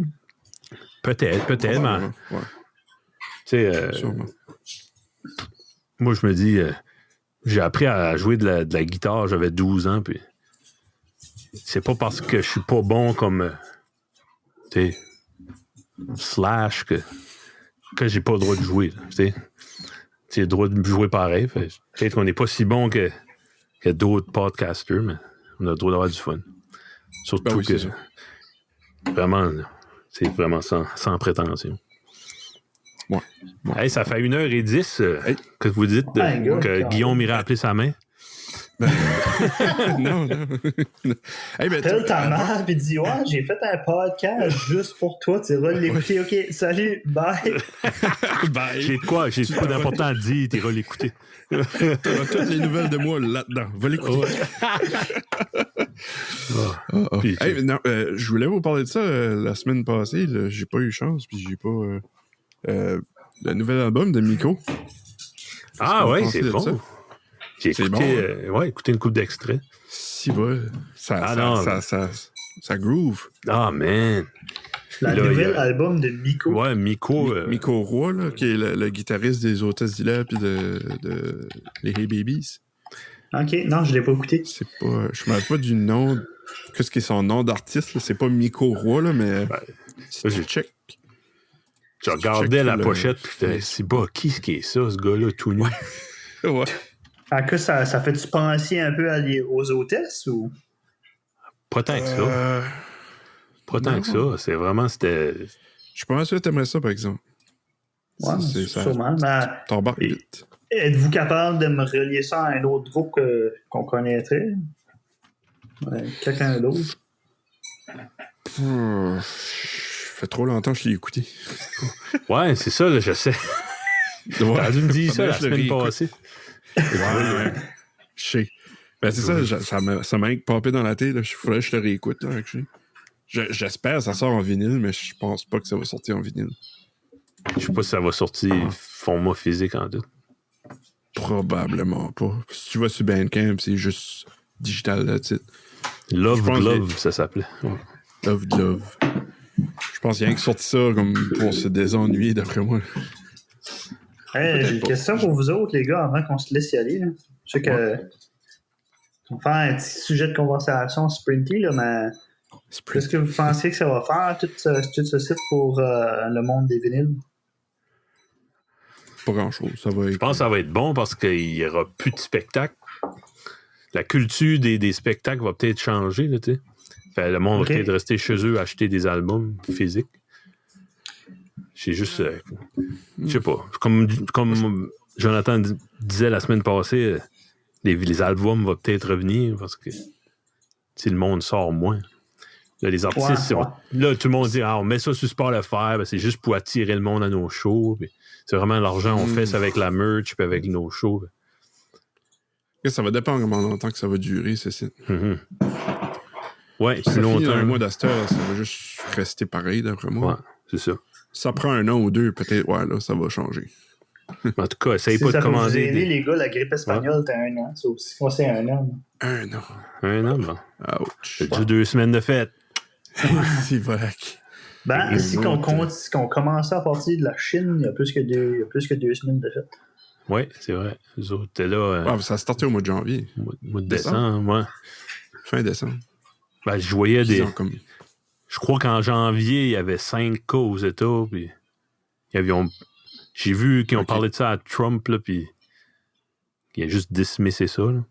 Peut-être, mais... Ouais. Sûrement. Moi, je me dis... j'ai appris à jouer de la guitare, j'avais 12 ans, puis... C'est pas parce que je suis pas bon comme... Slash que j'ai pas le droit de jouer. J'ai le droit de jouer pareil. Peut-être qu'on n'est pas si bon que d'autres podcasters, mais on a le droit d'avoir du fun. Surtout que vraiment, c'est vraiment sans prétention. Ouais. Hey, ça fait 1h10 que vous dites que Guillaume irait appeler sa main. Non. Hey, telle ta mère et dis j'ai fait un podcast juste pour toi, tu vas l'écouter. OK, salut, bye. Bye. J'ai de quoi d'important à dire, tu iras l'écouter. T'auras toutes les nouvelles de moi là-dedans. Va l'écouter. Hey, non, je voulais vous parler de ça la semaine passée. Là, j'ai pas eu chance, puis j'ai pas le nouvel album de Miko. Ah ouais, c'est bon. Ça? J'ai écouté une couple d'extraits. Si bon, ça groove. Ah, man. Le nouvel album de Miko. Ouais, Miko. Miko Roy, là, qui est le guitariste des Hôtesses d'Hilaire puis de les Hey Babies. OK, non, je l'ai pas écouté. C'est pas... Je me rappelle pas du nom... Qu'est-ce qui est son nom d'artiste, là? C'est pas Miko Roy, là, mais... j'ai check. Je regardais la pochette, puis c'est pas qui est ça, ce gars-là, tout nu. Ouais. En cas, ça fait-tu penser un peu aux hôtesses, ou... Pas tant que ça. Pas tant que ça. C'est vraiment, c'était... Je suis pas mal sûr que t'aimerais ça, par exemple. Ouais, sûrement. T'embarques vite. Êtes-vous capable de me relier ça à un autre groupe qu'on connaîtrait? Quelqu'un d'autre? Ça fait trop longtemps que je l'ai écouté. Ouais, c'est ça, là, je sais. T'as dû me dire ça la semaine passée. Ouais. Je sais. Ben, c'est ça m'a popé dans la tête. Il faudrait que je le réécoute. Là, j'espère que ça sort en vinyle, mais je pense pas que ça va sortir en vinyle. Je sais pas si ça va sortir format physique en doute. Probablement pas. Si tu vas sur Bandcamp, c'est juste digital là, tu sais. Love, ça s'appelait. Ouais. Love. Je pense qu'il y a rien qui sorti ça comme pour se désennuyer, d'après moi. Hey, j'ai une question pour vous autres, les gars, avant qu'on se laisse y aller. Là. Je sais que on va faire un petit sujet de conversation sprinty, là, mais qu'est-ce que vous pensez que ça va faire, tout ce site pour le monde des vinyles? Pas grand-chose. Je pense que ça va être bon parce qu'il n'y aura plus de spectacles. La culture des spectacles va peut-être changer, là, tu sais. Le monde va peut-être rester chez eux acheter des albums physiques. C'est juste... je sais pas. Comme Jonathan disait la semaine passée, les albums vont peut-être revenir parce que le monde sort moins. Là, les artistes, là, tout le monde dit on met ça sur Spotify, c'est juste pour attirer le monde à nos shows. Puis c'est vraiment l'argent on fait ça avec la merch puis avec nos shows. Ça va dépendre comment longtemps que ça va durer, ce site. Mm-hmm. Ouais, plus longtemps. Un mois d'Astor, ça va juste rester pareil, d'après moi. Ouais, c'est ça. Ça prend un an ou deux, peut-être, là, ça va changer. En tout cas, essaye pas de commander. Si ça peut vous aider, les gars, la grippe espagnole, t'as 1 an. Ça aussi, moi, c'est 1 an. 1 an. 1 an, bon. Ouch. J'ai 2 semaines de fête. C'est vac. Ben, si on commençait à partir de la Chine, il y a plus que 2 semaines de fête. Oui, c'est vrai. Les autres étaient là. Ça a starté au mois de janvier. Mois de décembre, ouais. Fin décembre. Ben, je voyais je crois qu'en janvier, il y avait 5 cas aux États, puis j'ai vu qu'ils ont parlé de ça à Trump, là, puis il a juste dismissé ça, là.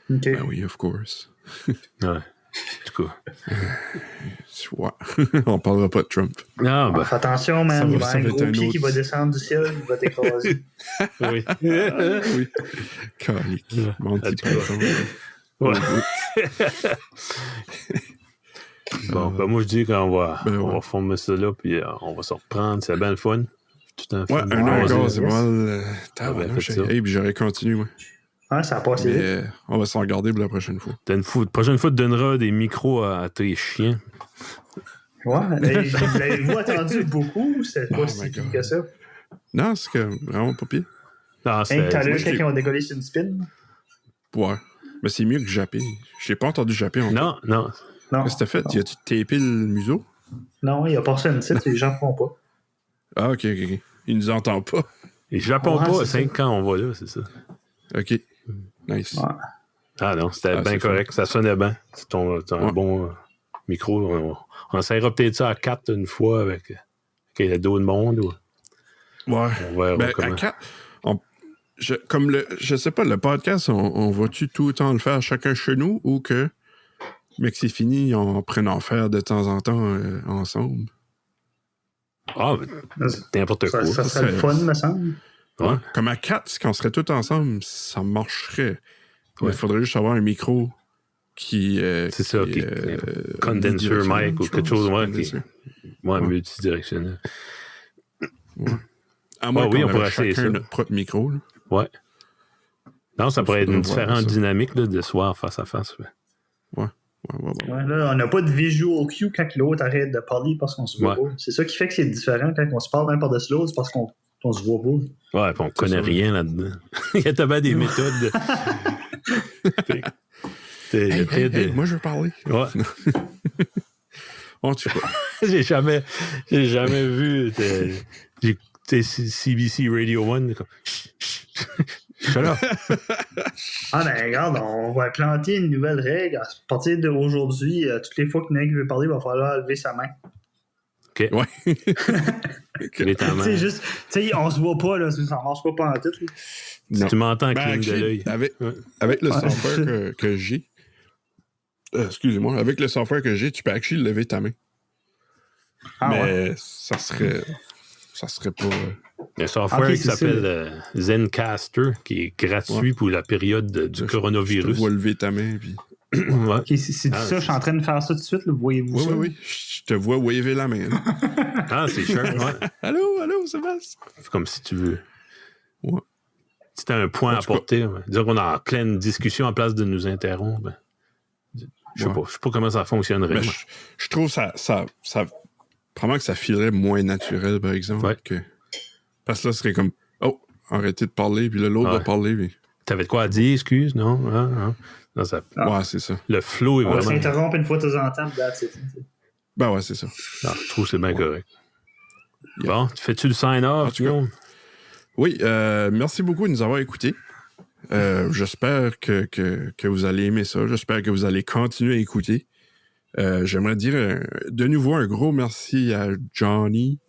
OK. Ben oui, of course. Ouais. En tout cas. Ouais. On parlera pas de Trump. Ah, ben. Fais attention, man. Il va y avoir un gros pied qui va descendre du ciel, il va t'écraser. Oui. Oui. Calique. Monty Python. Ouais. Bon, ben moi, je dis qu'on va former ça là, puis on va se reprendre. C'est bien le fun. Tout un ouais, un an encore, c'est mal. Puis j'aurais continué, moi. Ouais, ça a passé vite. On va s'en regarder pour la prochaine fois. La prochaine fois, tu donneras des micros à tes chiens. Ouais, l'avez-vous attendu beaucoup ou c'est pas si pire que ça? Non, c'est vraiment pas pire. Non, t'as lu quelqu'un qui va décoller sur une spin? Ouais. Mais c'est mieux que japper. J'ai pas entendu japper encore. Non. Qu'est-ce que t'as fait? As-tu tapé le museau? Non, il a passé une titre, les gens font pas. Ah, ok. Ils nous entendent pas. Les Japon pas à 5 ans, on va là, c'est ça. Ok. Nice. Ouais. Ah non, c'était bien correct. Ça sonnait bien. C'est un bon micro. On essaiera peut-être ça à 4 une fois avec d'autres monde. Ouais. On verra comment. À 4, je sais pas, le podcast, on va-tu tout le temps le faire chacun chez nous ou que, mais que c'est fini, on prenne en faire de temps en temps ensemble? Ah, n'importe quoi. Ça serait le fun, me semble. Ouais. Comme à 4, quand on serait tous ensemble, ça marcherait. Mais il faudrait juste avoir un micro qui... c'est ça, qui condenser mic ou quelque chose multidirectionnel. Ouais. À moins on pourrait essayer chacun notre propre micro. Là. Ouais. Non, ça pourrait être une différente dynamique là, de soir face à face. Ouais. Là, on n'a pas de visual cue quand l'autre arrête de parler parce qu'on se voit pas. C'est ça qui fait que c'est différent quand on se parle même par-dessus l'autre, c'est parce qu'on se voit pas. Ouais, puis on connaît rien là-dedans. Il y a tellement des méthodes. Moi, je veux parler. Ouais. On tue pas. J'ai jamais vu CBC Radio 1. Shut up. Ah, ben regarde, on va planter une nouvelle règle. À partir d'aujourd'hui, toutes les fois qu'il y en a qui veut parler, il va falloir lever sa main. OK. Ouais. C'est juste, tu sais, on se voit pas, là, ça marche pas en tout. Si tu m'entends en cligne de l'œil. Avec le software que j'ai, excusez-moi, avec le software que j'ai, tu peux actually lever ta main. Mais ça serait pas... Il y a un software qui s'appelle Zencaster, qui est gratuit pour la période du coronavirus. Tu dois lever ta main, puis... Okay, c'est tout ça, je suis en train de faire ça tout de suite, là, voyez-vous ça? Oui, je te vois waver la main. Ah, c'est sûr, ouais. Allô, Sébastien? Comme si tu veux. Ouais. Si t'as un point à porter, dire qu'on est en pleine discussion en place de nous interrompre, je sais pas comment ça fonctionnerait. Je trouve ça probablement que ça filerait moins naturel, par exemple. Ouais. Parce que là, ce serait comme, arrêtez de parler, puis là, l'autre va parler. Puis... T'avais de quoi à dire, excuse, non? Non, ouais, c'est ça. Le flow est on vraiment... On s'interrompt une fois de temps en temps, ben ouais, c'est ça. Non, je trouve que c'est bien correct. Yeah. Bon, fais-tu le sign-off, Guillaume? Oui, merci beaucoup de nous avoir écoutés. J'espère que vous allez aimer ça. J'espère que vous allez continuer à écouter. J'aimerais dire de nouveau un gros merci à Johnny.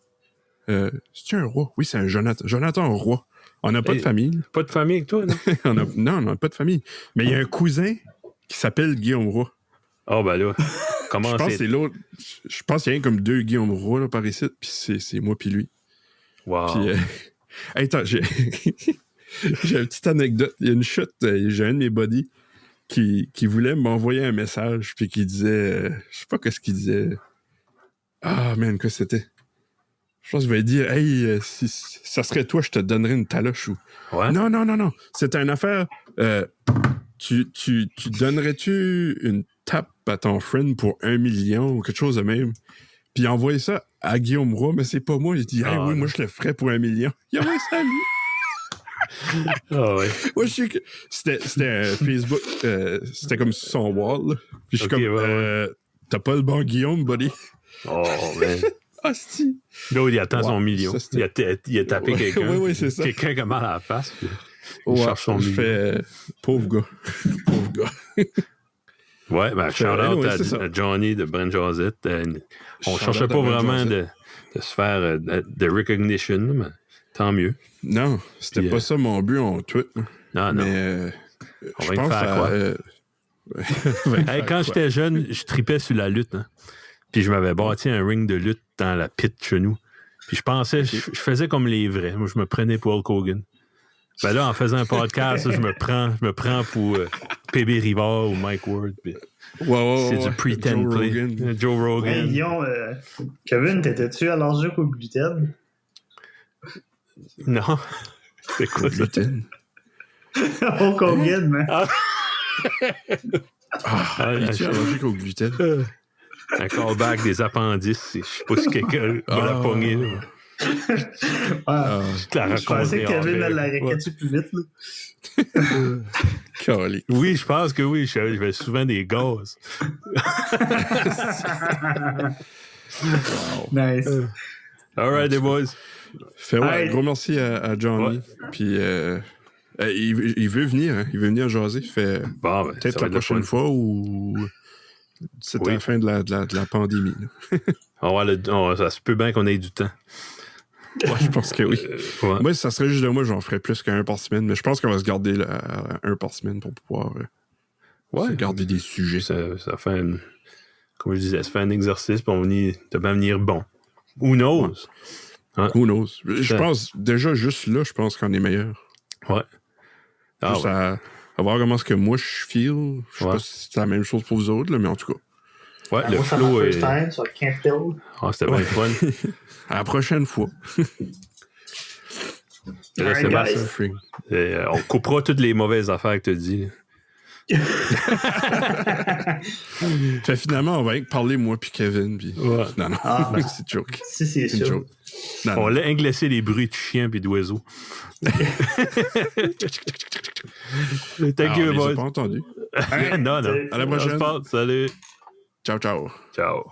C'est-tu un roi? Oui, c'est un Jonathan. Jonathan Roy. On n'a pas de famille. Pas de famille avec toi, non? Non, on n'a pas de famille. Mais il y a un cousin qui s'appelle Guillaume Roy. Oh, ben là, comment je pense que c'est l'autre. Je pense qu'il y a comme 2 Guillaume Roy là, par ici, puis c'est moi puis lui. Wow. Puis, attends, j'ai une petite anecdote. Il y a une chute, j'ai un de mes buddies qui voulait m'envoyer un message, puis qui disait, je sais pas ce qu'il disait. Ah, man, quoi c'était? Je pense qu'il va dire, hey, si ça serait toi, je te donnerais une taloche. Ou... Ouais. Non. C'était une affaire. Tu donnerais-tu une tape à ton friend pour 1 million ou quelque chose de même? Puis il a envoyé ça à Guillaume Roy, mais c'est pas moi. Il dit, hey, oui, moi, je le ferais pour 1 million. Il a envoyé ça à lui. Ah ouais. Moi, je sais que c'était un Facebook, c'était comme son wall. Puis je suis t'as pas le bon Guillaume, buddy. Oh, man. Hostie. Là, il attend son million. Il a tapé quelqu'un. Oui, c'est ça. Quelqu'un qui a mal à la face. Il cherche son million. Fais, pauvre gars. Ouais, ben, shout-out à Johnny de Brent Josette. On cherchait pas vraiment de se faire de recognition, mais tant mieux. Non, c'était pas ça mon but en tweet. Non. Mais on va y faire quoi? Quand j'étais jeune, je tripais sur la lutte. Hein. Puis je m'avais bâti un ring de lutte dans la pit chez nous. Puis je pensais, je faisais comme les vrais. Moi, je me prenais pour Hulk Hogan. Ben là, en faisant un podcast, je me prends pour PB Rivard ou Mike Ward. C'est du pretend play. Joe Rogan. Hey, Guillaume, Kevin, t'étais-tu allergique au gluten? Non. C'est quoi ça? Gluten? Au COVID, mais. Es-tu allergique au gluten? Un callback des appendices. Je sais pas si quelqu'un va la pogner. Je pensais que Kevin l'arrêtait plus vite. Là. Oui, je pense que oui. J'avais souvent des gaz. Nice. All right, les boys. Gros merci à Johnny. Puis il veut venir. Hein? Il veut venir jaser. Peut-être la prochaine fois ou c'est à la fin de la pandémie. Ça se peut bien qu'on ait du temps. Ouais, je pense que oui. Moi, ça serait juste de moi, j'en ferais plus qu'un par semaine, mais je pense qu'on va se garder un par semaine pour pouvoir se garder des sujets. Ça fait comme je disais, ça fait un exercice pour devenir bon. Who knows? Hein? Who knows? Je pense, déjà, juste là, je pense qu'on est meilleur. Ouais. Juste à voir comment est-ce que moi je feel. Je sais pas si c'est la même chose pour vous autres, là, mais en tout cas. Ouais, le flow est... c'était bien fun. À la prochaine fois. Là, on coupera toutes les mauvaises affaires que tu as dit. Fait, finalement, on va parler moi puis Kevin. Puis... Ouais. Non, c'est joke. Si, c'est sûr. Joke. On l'a englacé les bruits de chiens et d'oiseaux. Thank you, boys. Pas entendu. Non. À la prochaine. Salut. Ciao, ciao. Ciao.